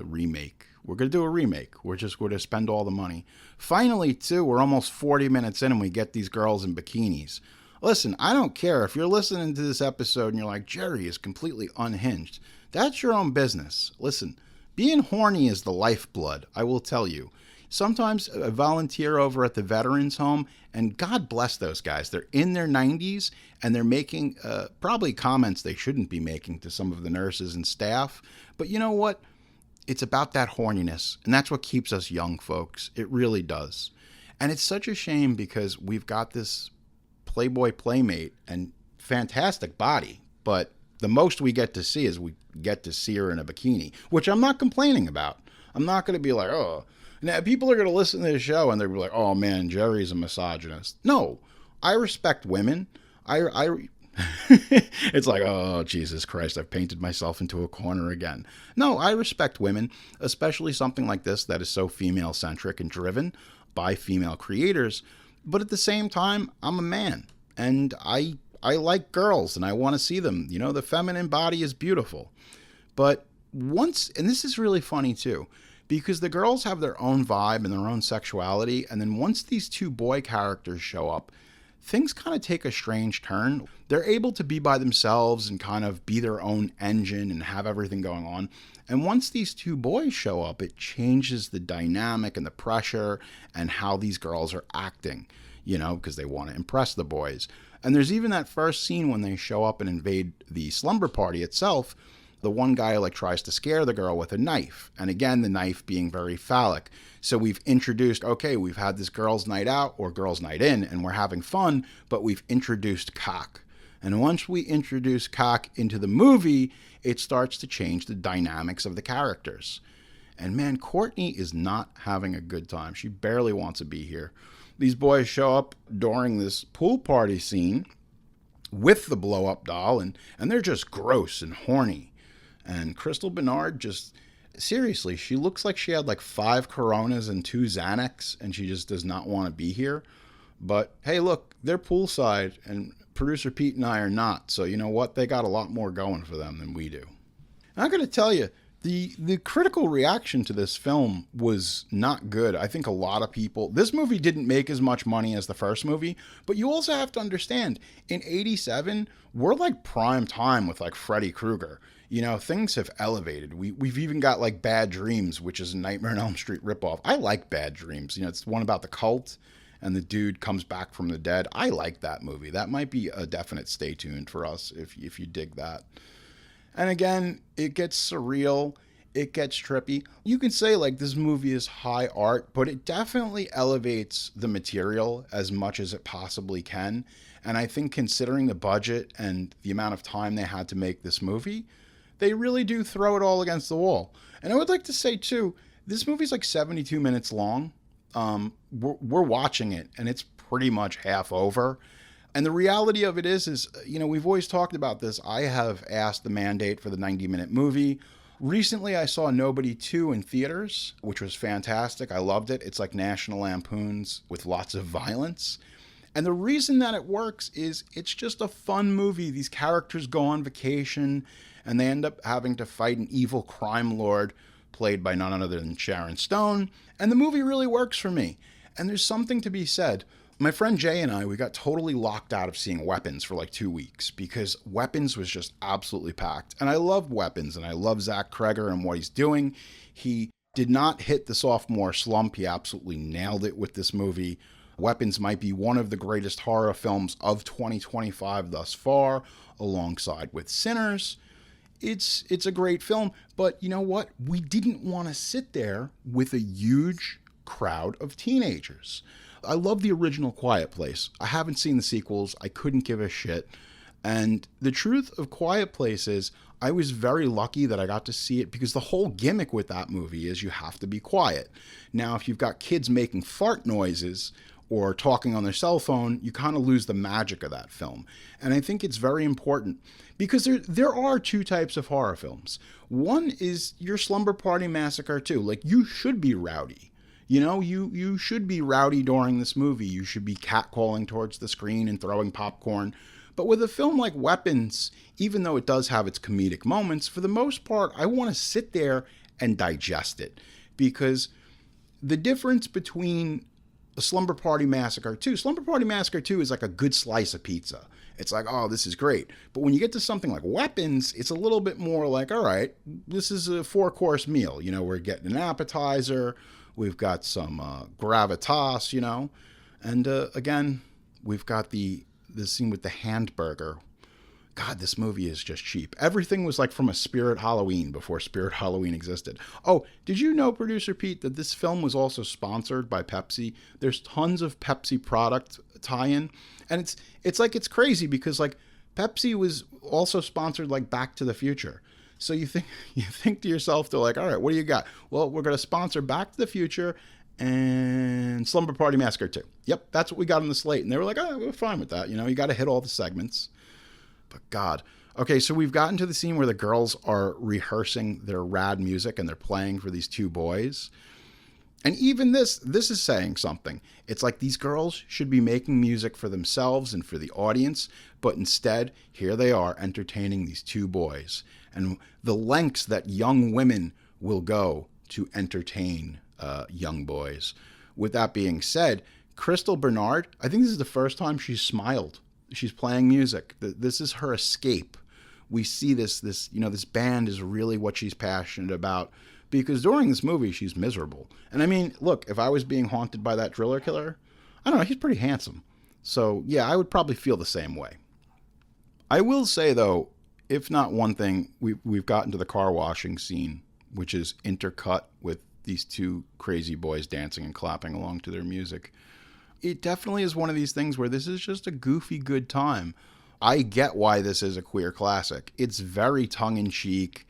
remake. We're going to do a remake. We're just going to spend all the money. Finally, too, we're almost 40 minutes in and we get these girls in bikinis. Listen, I don't care if you're listening to this episode and you're like, Jerry is completely unhinged. That's your own business. Listen, being horny is the lifeblood, I will tell you. Sometimes I volunteer over at the Veterans Home, and God bless those guys. They're in their 90s, and they're making probably comments they shouldn't be making to some of the nurses and staff. But you know what? It's about that horniness, and that's what keeps us young, folks. It really does. And it's such a shame because we've got this Playboy Playmate and fantastic body, but the most we get to see is we get to see her in a bikini, which I'm not complaining about. I'm not going to be like, oh... Now, people are going to listen to this show and they're like, oh man, Jerry's a misogynist. No, I respect women. It's like, oh, Jesus Christ, I've painted myself into a corner again. No, I respect women, especially something like this that is so female-centric and driven by female creators. But at the same time, I'm a man, and I like girls, and I want to see them. The feminine body is beautiful. But once, and this is really funny too, because the girls have their own vibe and their own sexuality, and then once these two boy characters show up, things kind of take a strange turn. They're able to be by themselves and kind of be their own engine and have everything going on. And once these two boys show up, it changes the dynamic and the pressure and how these girls are acting, because they want to impress the boys. And there's even that first scene when they show up and invade the slumber party itself. The one guy tries to scare the girl with a knife. And again, the knife being very phallic. So we've introduced, okay, we've had this girls' night out or girls' night in, and we're having fun, but we've introduced cock. And once we introduce cock into the movie, it starts to change the dynamics of the characters. And man, Courtney is not having a good time. She barely wants to be here. These boys show up during this pool party scene with the blow-up doll, and they're just gross and horny. And Crystal Bernard seriously, she looks like she had 5 Coronas and 2 Xanax, and she just does not want to be here. But hey, look, they're poolside, and producer Pete and I are not. So you know what? They got a lot more going for them than we do. And I'm going to tell you, The critical reaction to this film was not good. I think a lot of people, this movie didn't make as much money as the first movie, but you also have to understand, in 87, we're like prime time with like Freddy Krueger. You know, things have elevated. We've even got like Bad Dreams, which is a Nightmare on Elm Street ripoff. I like Bad Dreams. You know, it's the one about the cult and the dude comes back from the dead. I like that movie. That might be a definite stay tuned for us if you dig that. And again, it gets surreal. It gets trippy. You can say like this movie is high art, but it definitely elevates the material as much as it possibly can. And I think considering the budget and the amount of time they had to make this movie, they really do throw it all against the wall. And I would like to say too, this movie's like 72 minutes long. We're watching it and it's pretty much half over. And the reality of it is, you know, we've always talked about this. I have asked the mandate for the 90-minute movie. Recently, I saw Nobody 2 in theaters, which was fantastic. I loved it. It's like National Lampoons with lots of violence. And the reason that it works is it's just a fun movie. These characters go on vacation and they end up having to fight an evil crime lord played by none other than Sharon Stone. And the movie really works for me. And there's something to be said. My friend Jay and I, we got totally locked out of seeing Weapons for like 2 weeks because Weapons was just absolutely packed. And I love Weapons and I love Zach Kreger and what he's doing. He did not hit the sophomore slump. He absolutely nailed it with this movie. Weapons might be one of the greatest horror films of 2025 thus far, alongside with Sinners. It's a great film, but you know what? We didn't want to sit there with a huge crowd of teenagers. I love the original Quiet Place. I haven't seen the sequels. I couldn't give a shit. And the truth of Quiet Place is I was very lucky that I got to see it because the whole gimmick with that movie is you have to be quiet. Now, if you've got kids making fart noises or talking on their cell phone, you kind of lose the magic of that film. And I think it's very important because there are two types of horror films. One is your Slumber Party Massacre 2. Like, you should be rowdy. You know, you should be rowdy during this movie. You should be catcalling towards the screen and throwing popcorn. But with a film like Weapons, even though it does have its comedic moments, for the most part, I want to sit there and digest it. Because the difference between a Slumber Party Massacre 2, Slumber Party Massacre 2 is like a good slice of pizza. It's like, oh, this is great. But when you get to something like Weapons, it's a little bit more like, all right, this is a 4-course meal. You know, we're getting an appetizer. We've got some gravitas, you know. And again, we've got the scene with the hamburger. God, this movie is just cheap. Everything was like from a Spirit Halloween before Spirit Halloween existed. Oh, did you know, Producer Pete, that this film was also sponsored by Pepsi? There's tons of Pepsi product tie-in. And it's crazy because like Pepsi was also sponsored like Back to the Future. So you think to yourself, they're like, all right, what do you got? Well, we're going to sponsor Back to the Future and Slumber Party Massacre 2. Yep, that's what we got on the slate. And they were like, oh, we're fine with that. You know, you got to hit all the segments. But God. Okay, so we've gotten to the scene where the girls are rehearsing their rad music and they're playing for these two boys. And even this is saying something. It's like these girls should be making music for themselves and for the audience, but instead, here they are entertaining these two boys. And the lengths that young women will go to entertain young boys. With that being said, Crystal Bernard, I think this is the first time she's smiled. She's playing music. This is her escape. We see this band is really what she's passionate about. Because during this movie, she's miserable. And I mean, look, if I was being haunted by that driller killer, I don't know, he's pretty handsome. So yeah, I would probably feel the same way. I will say though, if not one thing, we've gotten to the car washing scene, which is intercut with these two crazy boys dancing and clapping along to their music. It definitely is one of these things where this is just a goofy good time. I get why this is a queer classic. It's very tongue-in-cheek.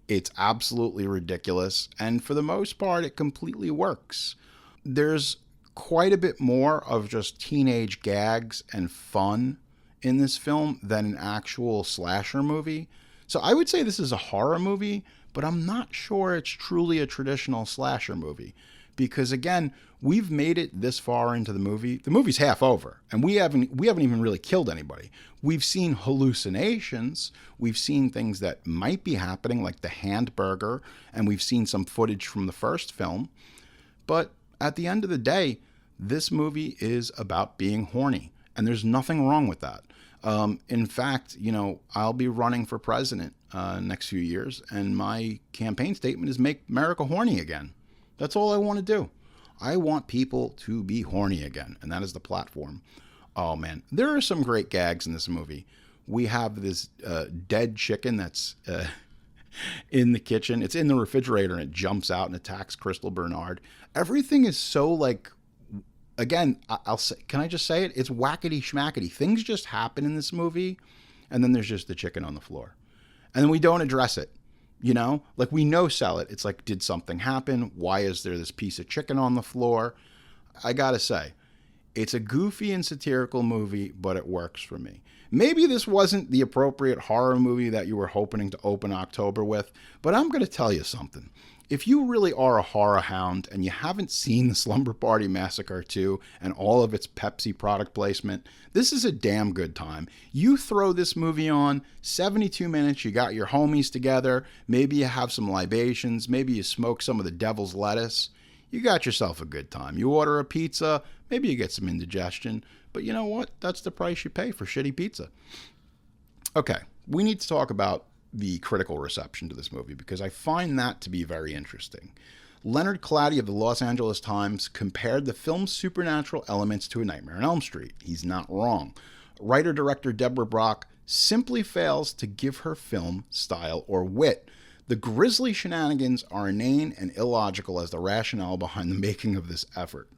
It's absolutely ridiculous, and for the most part, it completely works. There's quite a bit more of just teenage gags and fun in this film than an actual slasher movie. So I would say this is a horror movie, but I'm not sure it's truly a traditional slasher movie, Because again, we've made it this far into the movie. The movie's half over, and we haven't even really killed anybody. We've seen hallucinations. We've seen things that might be happening, like the hand burger, and we've seen some footage from the first film. But at the end of the day, this movie is about being horny, and there's nothing wrong with that. In fact, I'll be running for president next few years, and my campaign statement is "Make America Horny Again." That's all I want to do. I want people to be horny again, and that is the platform. Oh man, there are some great gags in this movie. We have this dead chicken that's in the kitchen. It's in the refrigerator, and it jumps out and attacks Crystal Bernard. Everything is so again, I'll say, can I just say it? It's whackety schmackety. Things just happen in this movie, and then there's just the chicken on the floor. And then we don't address it, we sell it. It's like, did something happen? Why is there this piece of chicken on the floor? I gotta say, it's a goofy and satirical movie, but it works for me. Maybe this wasn't the appropriate horror movie that you were hoping to open October with, but I'm gonna tell you something. If you really are a horror hound and you haven't seen the Slumber Party Massacre 2 and all of its Pepsi product placement, this is a damn good time. You throw this movie on, 72 minutes, you got your homies together, maybe you have some libations, maybe you smoke some of the devil's lettuce. You got yourself a good time. You order a pizza, maybe you get some indigestion, but you know what? That's the price you pay for shitty pizza. Okay, we need to talk about the critical reception to this movie, because I find that to be very interesting. Leonard Claddy of the Los Angeles Times compared the film's supernatural elements to A Nightmare on Elm Street. He's not wrong. Writer-director Deborah Brock simply fails to give her film style or wit. The grisly shenanigans are inane and illogical as the rationale behind the making of this effort.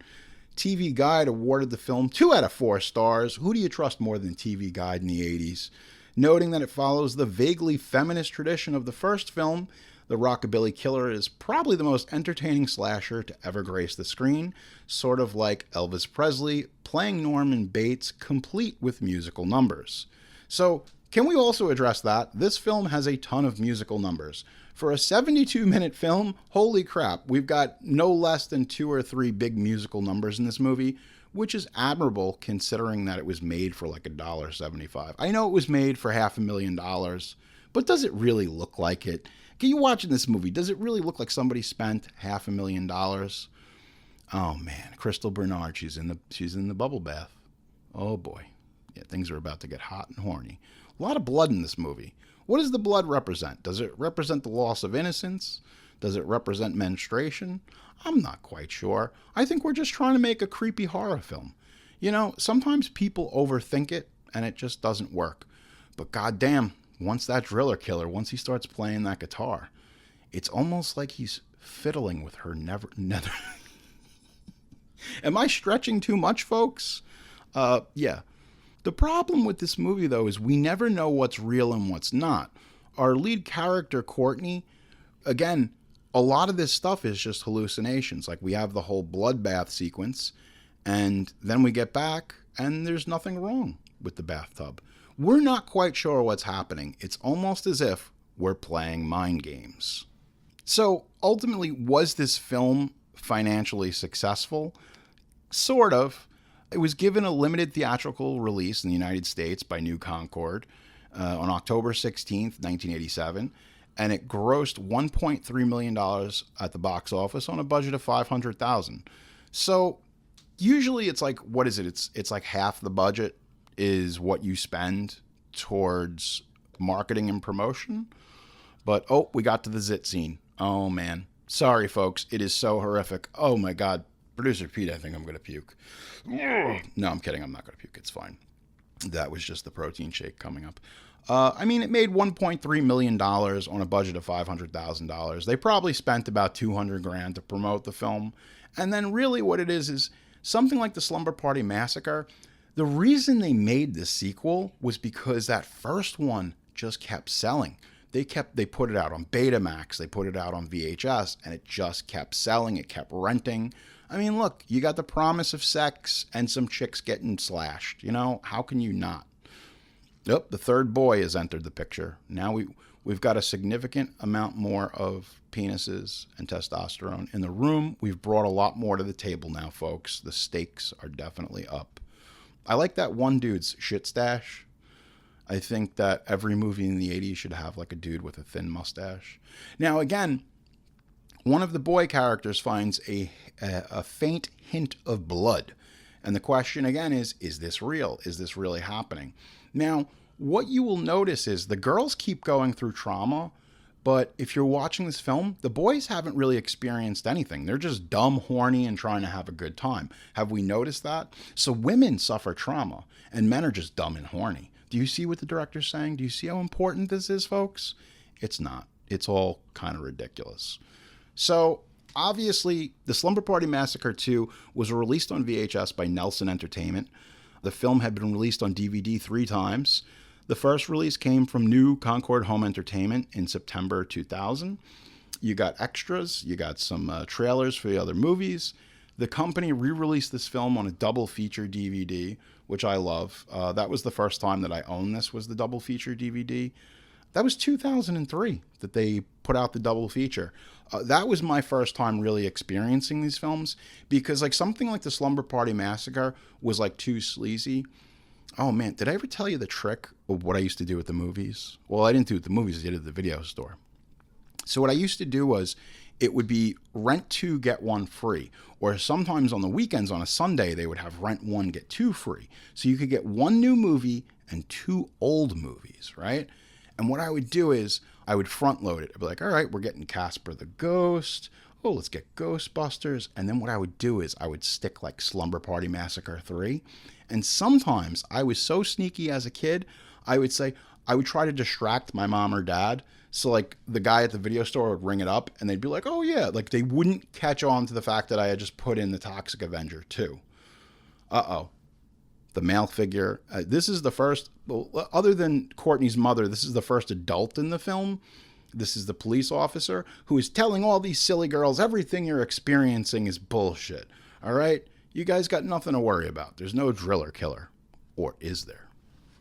TV Guide awarded the film 2 out of 4 stars. Who do you trust more than TV Guide in the 80s? Noting that it follows the vaguely feminist tradition of the first film, The Rockabilly Killer is probably the most entertaining slasher to ever grace the screen, sort of like Elvis Presley playing Norman Bates, complete with musical numbers. So, can we also address that? This film has a ton of musical numbers. For a 72-minute film, holy crap, we've got no less than 2 or 3 big musical numbers in this movie, which is admirable considering that it was made for like $1.75. I know it was made for $500,000, but does it really look like it? Can you watch this movie? Does it really look like somebody spent $500,000? Oh man, Crystal Bernard, she's in the bubble bath. Oh boy. Yeah, things are about to get hot and horny. A lot of blood in this movie. What does the blood represent? Does it represent the loss of innocence? Does it represent menstruation? I'm not quite sure. I think we're just trying to make a creepy horror film. Sometimes people overthink it and it just doesn't work. But goddamn, once that driller killer, once he starts playing that guitar, it's almost like he's fiddling with her nether. Am I stretching too much, folks? Yeah. The problem with this movie, though, is we never know what's real and what's not. Our lead character, Courtney, again, a lot of this stuff is just hallucinations. Like, we have the whole bloodbath sequence, and then we get back, and there's nothing wrong with the bathtub. We're not quite sure what's happening. It's almost as if we're playing mind games. So, ultimately, was this film financially successful? Sort of. It was given a limited theatrical release in the United States by New Concord on October 16th, 1987. And it grossed $1.3 million at the box office on a budget of $500,000. So usually it's like, what is it? It's like half the budget is what you spend towards marketing and promotion. But, we got to the zit scene. Oh, man. Sorry, folks. It is so horrific. Oh, my God. Producer Pete, I think I'm going to puke. No, I'm kidding. I'm not going to puke. It's fine. That was just the protein shake coming up. It made $1.3 million on a budget of $500,000. They probably spent about $200,000 to promote the film. And then really what it is something like the Slumber Party Massacre. The reason they made this sequel was because that first one just kept selling. They put it out on Betamax, they put it out on VHS, and it just kept selling. It kept renting. Look, you got the promise of sex and some chicks getting slashed. How can you not? Yep, the third boy has entered the picture. Now we've got a significant amount more of penises and testosterone in the room. We've brought a lot more to the table now, folks. The stakes are definitely up. I like that one dude's shit stash. I think that every movie in the 80s should have like a dude with a thin mustache. Now, again, one of the boy characters finds a faint hint of blood. And the question again is this real? Is this really happening? Now, what you will notice is the girls keep going through trauma, but if you're watching this film, the boys haven't really experienced anything. They're just dumb, horny, and trying to have a good time. Have we noticed that? So women suffer trauma, and men are just dumb and horny. Do you see what the director's saying? Do you see how important this is, folks? It's not. It's all kind of ridiculous. So, obviously, The Slumber Party Massacre 2 was released on VHS by Nelson Entertainment. The film had been released on DVD 3 times. The first release came from New Concord Home Entertainment in September 2000. You got extras, you got some trailers for the other movies. The company re-released this film on a double feature DVD, which I love. That was the first time that I owned this, was the double feature DVD. That was 2003 that they put out the double feature. That was my first time really experiencing these films, because like something like The Slumber Party Massacre was like too sleazy. Oh man, did I ever tell you the trick of what I used to do at the movies? Well, I didn't do it at the movies, I did it at the video store. So what I used to do was, it would be rent 2, get 1 free. Or sometimes on the weekends on a Sunday, they would have rent 1, get 2 free. So you could get 1 new movie and 2 old movies, right? And what I would do is, I would front load it. I'd be like, all right, we're getting Casper the Ghost. Oh, let's get Ghostbusters. And then what I would do is, I would stick like Slumber Party Massacre 3. And sometimes I was so sneaky as a kid, I would try to distract my mom or dad. So like the guy at the video store would ring it up and they'd be like, oh yeah, like they wouldn't catch on to the fact that I had just put in the Toxic Avenger 2. Uh-oh. The male figure. This is the first, other than Courtney's mother, this is the first adult in the film. This is the police officer who is telling all these silly girls everything you're experiencing is bullshit. All right? You guys got nothing to worry about. There's no driller killer. Or is there?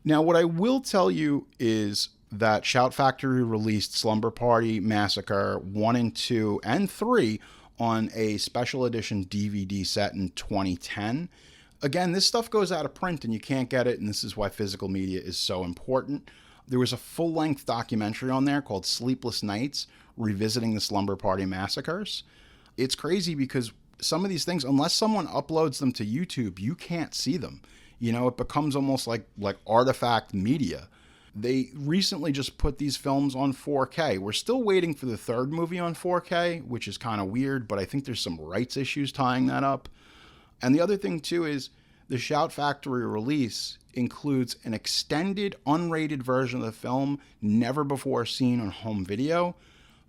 Now, what I will tell you is that Shout Factory released Slumber Party Massacre 1 and 2 and 3 on a special edition DVD set in 2010. Again, this stuff goes out of print and you can't get it, and this is why physical media is so important. There was a full-length documentary on there called Sleepless Nights, revisiting the Slumber Party Massacres. It's crazy because some of these things, unless someone uploads them to YouTube, you can't see them. You know, it becomes almost like artifact media. They recently just put these films on 4K. We're still waiting for the third movie on 4K, which is kind of weird, but I think there's some rights issues tying that up. And the other thing, too, is the Shout Factory release includes an extended, unrated version of the film, never before seen on home video,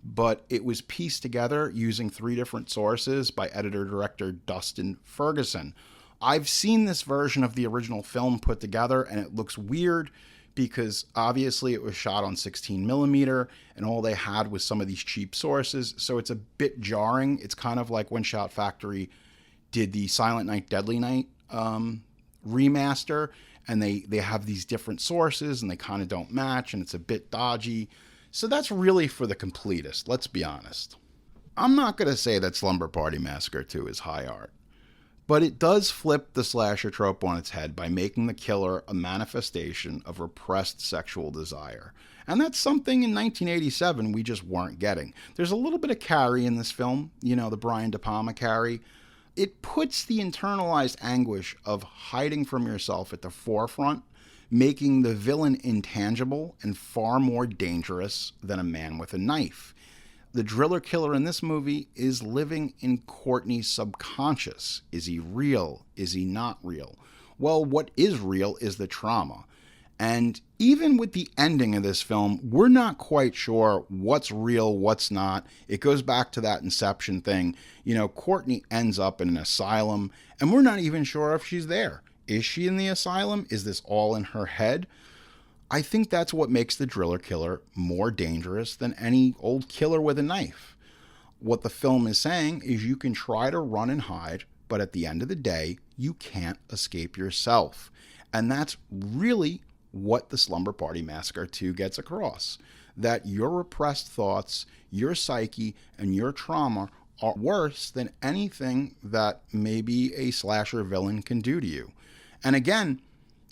but it was pieced together using 3 different sources by editor-director Dustin Ferguson. I've seen this version of the original film put together, and it looks weird because obviously it was shot on 16 millimeter, and all they had was some of these cheap sources, so it's a bit jarring. It's kind of like when Shout Factory did the Silent Night, Deadly Night remaster, and they have these different sources, and they kind of don't match, and it's a bit dodgy. So that's really for the completist, let's be honest. I'm not going to say that Slumber Party Massacre 2 is high art, but it does flip the slasher trope on its head by making the killer a manifestation of repressed sexual desire. And that's something in 1987 we just weren't getting. There's a little bit of Carrie in this film, you know, the Brian De Palma Carrie. It puts the internalized anguish of hiding from yourself at the forefront, making the villain intangible and far more dangerous than a man with a knife. The driller killer in this movie is living in Courtney's subconscious. Is he real? Is he not real? Well, what is real is the trauma. And even with the ending of this film, we're not quite sure what's real, what's not. It goes back to that Inception thing. You know, Courtney ends up in an asylum, and we're not even sure if she's there. Is she in the asylum? Is this all in her head? I think that's what makes the driller killer more dangerous than any old killer with a knife. What the film is saying is you can try to run and hide, but at the end of the day, you can't escape yourself. And that's really what the Slumber Party Massacre 2 gets across. That your repressed thoughts, your psyche, and your trauma are worse than anything that maybe a slasher villain can do to you. And again,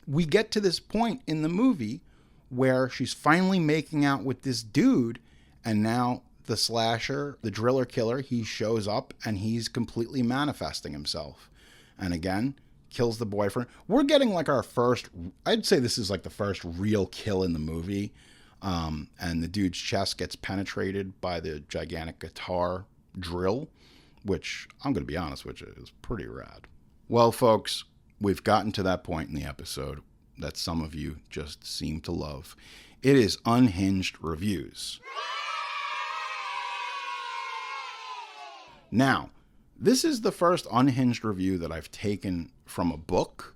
we get to this point in the movie where she's finally making out with this dude, and now the slasher, the driller killer, he shows up and he's completely manifesting himself. And again, kills the boyfriend. We're getting like our first, I'd say this is like the first real kill in the movie. And the dude's chest gets penetrated by the gigantic guitar drill, which I'm going to be honest with you, is pretty rad. Well, folks, we've gotten to that point in the episode that some of you just seem to love. It is Unhinged Reviews. Now, this is the first Unhinged review that I've taken from a book.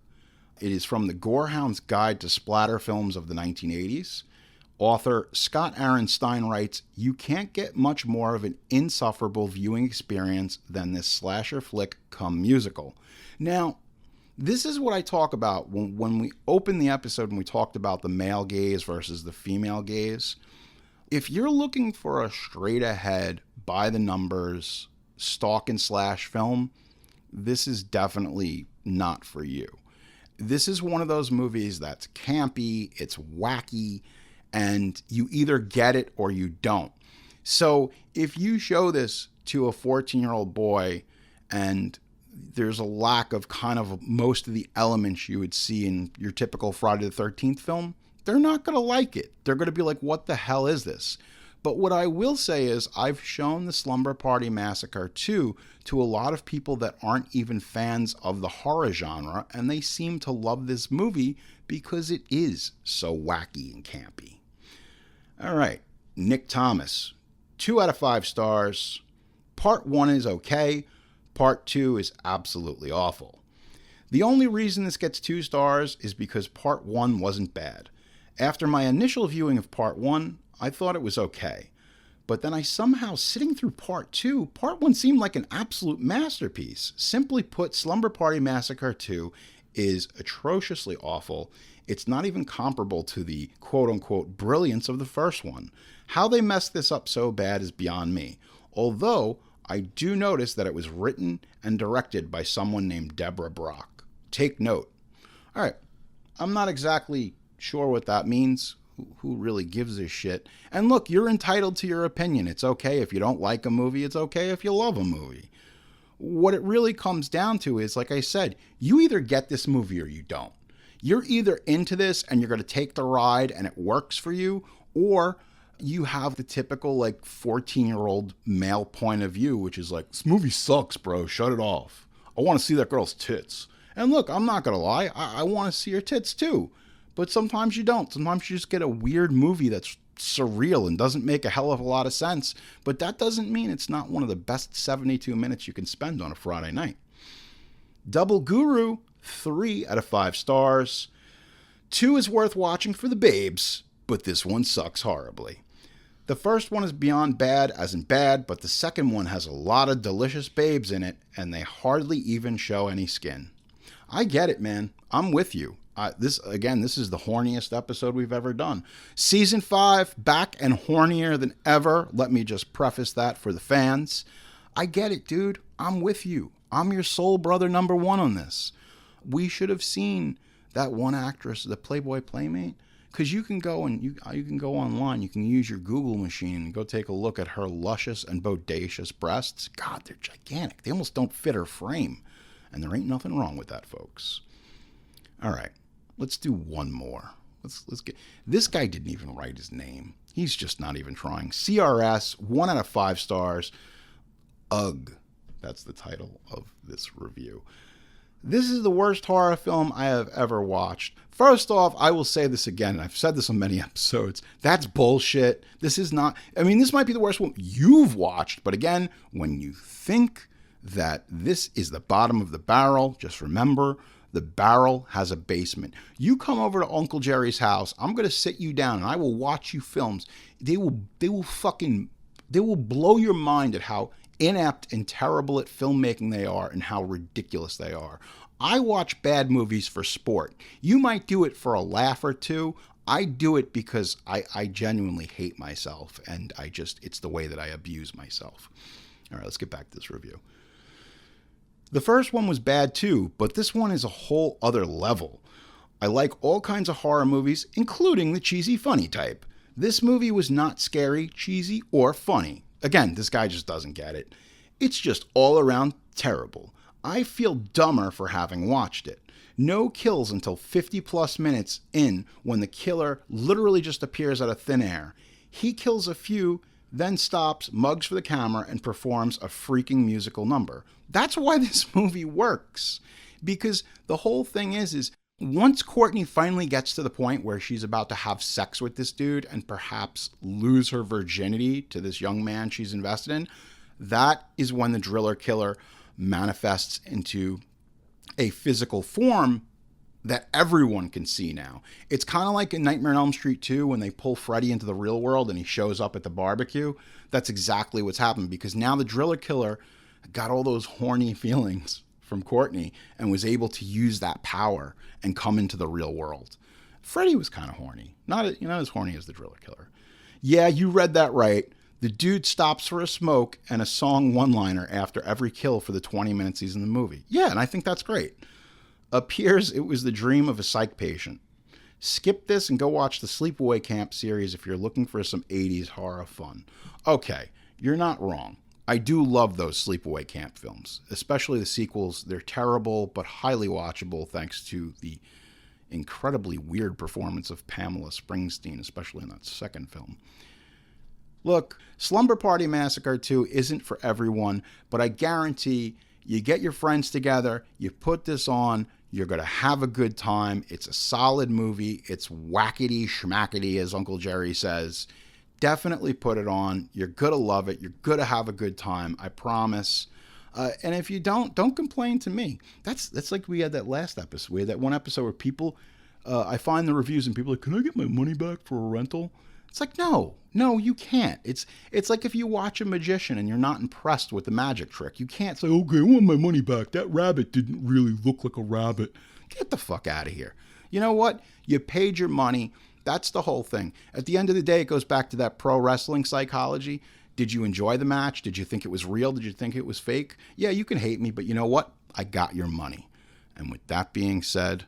It is from the Gorehound's Guide to Splatter Films of the 1980s. Author Scott Aaron Stein writes, "You can't get much more of an insufferable viewing experience than this slasher flick cum musical." Now, this is what I talk about when we opened the episode and we talked about the male gaze versus the female gaze. If you're looking for a straight ahead, by the numbers, stalk and slash film, this is definitely not for you. This is one of those movies that's campy, it's wacky, and you either get it or you don't. So if you show this to a 14-year-old boy and there's a lack of kind of most of the elements you would see in your typical Friday the 13th film, they're not going to like it. They're going to be like, what the hell is this? But what I will say is I've shown the Slumber Party Massacre 2 to a lot of people that aren't even fans of the horror genre, and they seem to love this movie because it is so wacky and campy. All right, Nick Thomas, 2 out of 5 stars. Part 1 is okay. Part 2 is absolutely awful. The only reason this gets 2 stars is because Part 1 wasn't bad. After my initial viewing of Part 1, I thought it was okay. But then I somehow, sitting through Part 2, Part 1 seemed like an absolute masterpiece. Simply put, Slumber Party Massacre 2 is atrociously awful. It's not even comparable to the quote-unquote brilliance of the first one. How they messed this up so bad is beyond me. Although, I do notice that it was written and directed by someone named Deborah Brock. Take note. All right, I'm not exactly sure what that means. Who really gives a shit? And look, you're entitled to your opinion. It's okay if you don't like a movie. It's okay if you love a movie. What it really comes down to is, like I said, you either get this movie or you don't. You're either into this and you're going to take the ride and it works for you, or you have the typical like 14-year-old male point of view, which is like, this movie sucks, bro. Shut it off. I want to see that girl's tits. And look, I'm not going to lie. I want to see her tits too. But sometimes you don't. Sometimes you just get a weird movie that's surreal and doesn't make a hell of a lot of sense. But that doesn't mean it's not one of the best 72 minutes you can spend on a Friday night. Double Guru, 3 out of 5 stars. 2 is worth watching for the babes, but this one sucks horribly. The first one is beyond bad, as in bad, but the second one has a lot of delicious babes in it, and they hardly even show any skin. I get it, man. I'm with you. This is the horniest episode we've ever done. Season 5, back and hornier than ever. Let me just preface that for the fans. I get it, dude. I'm with you. I'm your soul brother number 1 on this. We should have seen that one actress, the Playboy Playmate, because you can go and you can go online. You can use your Google machine and go take a look at her luscious and bodacious breasts. God, they're gigantic. They almost don't fit her frame, and there ain't nothing wrong with that, folks. All right. Let's do one more. Let's get. This guy didn't even write his name. He's just not even trying. CRS, 1 out of 5 stars. Ugh. That's the title of this review. This is the worst horror film I have ever watched. First off, I will say this again, and I've said this on many episodes. That's bullshit. This is not. I mean, this might be the worst one you've watched, but again, when you think that this is the bottom of the barrel, just remember, the barrel has a basement. You come over to Uncle Jerry's house, I'm going to sit you down and I will watch you films. They will blow your mind at how inept and terrible at filmmaking they are and how ridiculous they are. I watch bad movies for sport. You might do it for a laugh or two. I do it because I genuinely hate myself, and it's the way that I abuse myself. All right, let's get back to this review. The first one was bad too, but this one is a whole other level. I like all kinds of horror movies, including the cheesy funny type. This movie was not scary, cheesy, or funny. Again, this guy just doesn't get it. It's just all around terrible. I feel dumber for having watched it. No kills until 50 plus minutes in, when the killer literally just appears out of thin air. He kills a few, then stops, mugs for the camera, and performs a freaking musical number. That's why this movie works. Because the whole thing is once Courtney finally gets to the point where she's about to have sex with this dude and perhaps lose her virginity to this young man she's invested in, that is when the driller killer manifests into a physical form that everyone can see now. It's kind of like in Nightmare on Elm Street 2 when they pull Freddy into the real world and he shows up at the barbecue. That's exactly what's happened, because now the driller killer got all those horny feelings from Courtney and was able to use that power and come into the real world. Freddy was kind of horny. Not as horny as the driller killer. Yeah, you read that right. The dude stops for a smoke and a song one-liner after every kill for the 20 minutes he's in the movie. Yeah, and I think that's great. Appears it was the dream of a psych patient. Skip this and go watch the Sleepaway Camp series if you're looking for some 80s horror fun. Okay, you're not wrong. I do love those Sleepaway Camp films, especially the sequels. They're terrible, but highly watchable thanks to the incredibly weird performance of Pamela Springsteen, especially in that second film. Look, Slumber Party Massacre 2 isn't for everyone, but I guarantee you get your friends together, you put this on, you're going to have a good time. It's a solid movie. It's whackety schmackety, as Uncle Jerry says. Definitely put it on. You're going to love it. You're going to have a good time. I promise. And if you don't complain to me. That's like we had that last episode. We had that one episode where people, I find the reviews and people are like, can I get my money back for a rental? It's like, no, you can't. It's like if you watch a magician and you're not impressed with the magic trick. You can't say, okay, I want my money back. That rabbit didn't really look like a rabbit. Get the fuck out of here. You know what? You paid your money. That's the whole thing. At the end of the day, it goes back to that pro wrestling psychology. Did you enjoy the match? Did you think it was real? Did you think it was fake? Yeah, you can hate me, but you know what? I got your money. And with that being said,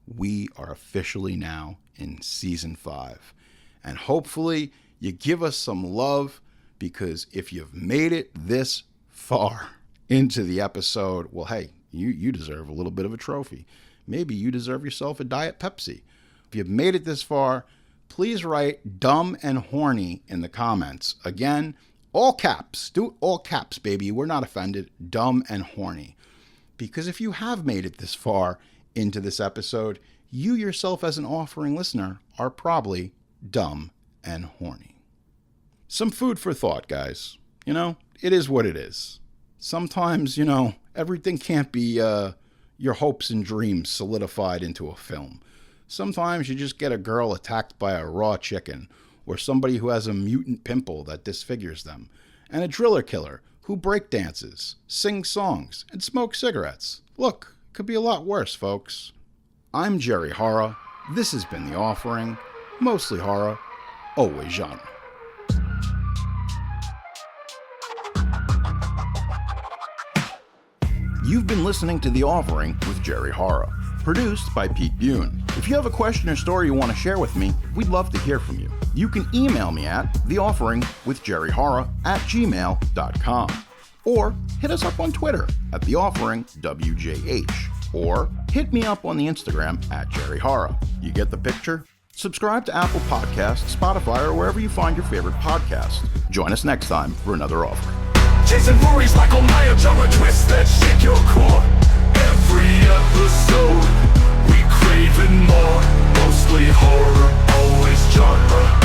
we are officially now in season 5. And hopefully you give us some love, because if you've made it this far into the episode, well, hey, you deserve a little bit of a trophy. Maybe you deserve yourself a Diet Pepsi. If you've made it this far, please write dumb and horny in the comments. Again, all caps. Do all caps, baby. We're not offended. Dumb and horny. Because if you have made it this far into this episode, you yourself as an offering listener are probably dumb and horny. Some food for thought, guys. It is what it is. Sometimes, everything can't be your hopes and dreams solidified into a film. Sometimes you just get a girl attacked by a raw chicken, or somebody who has a mutant pimple that disfigures them, and a driller killer who breakdances, sings songs, and smokes cigarettes. Look, it could be a lot worse, folks. I'm Jerry Horror. This has been The Offering. Mostly horror, always genre. You've been listening to The Offering with Jerry Horror, produced by Pete Bune. If you have a question or story you want to share with me, we'd love to hear from you. You can email me at theofferingwithjerryhorror@gmail.com, or hit us up on Twitter at theofferingwjh, or hit me up on the Instagram at Jerry Horror. You get the picture? Subscribe to Apple Podcasts, Spotify, or wherever you find your favorite podcast. Join us next time for another offering. Chasing worries like all my genre twists that shake your core. Every episode, we craving more. Mostly horror, always genre.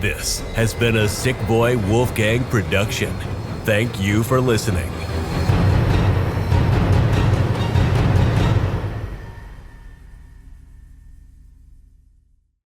This has been a Sick Boy Wolfgang production. Thank you for listening.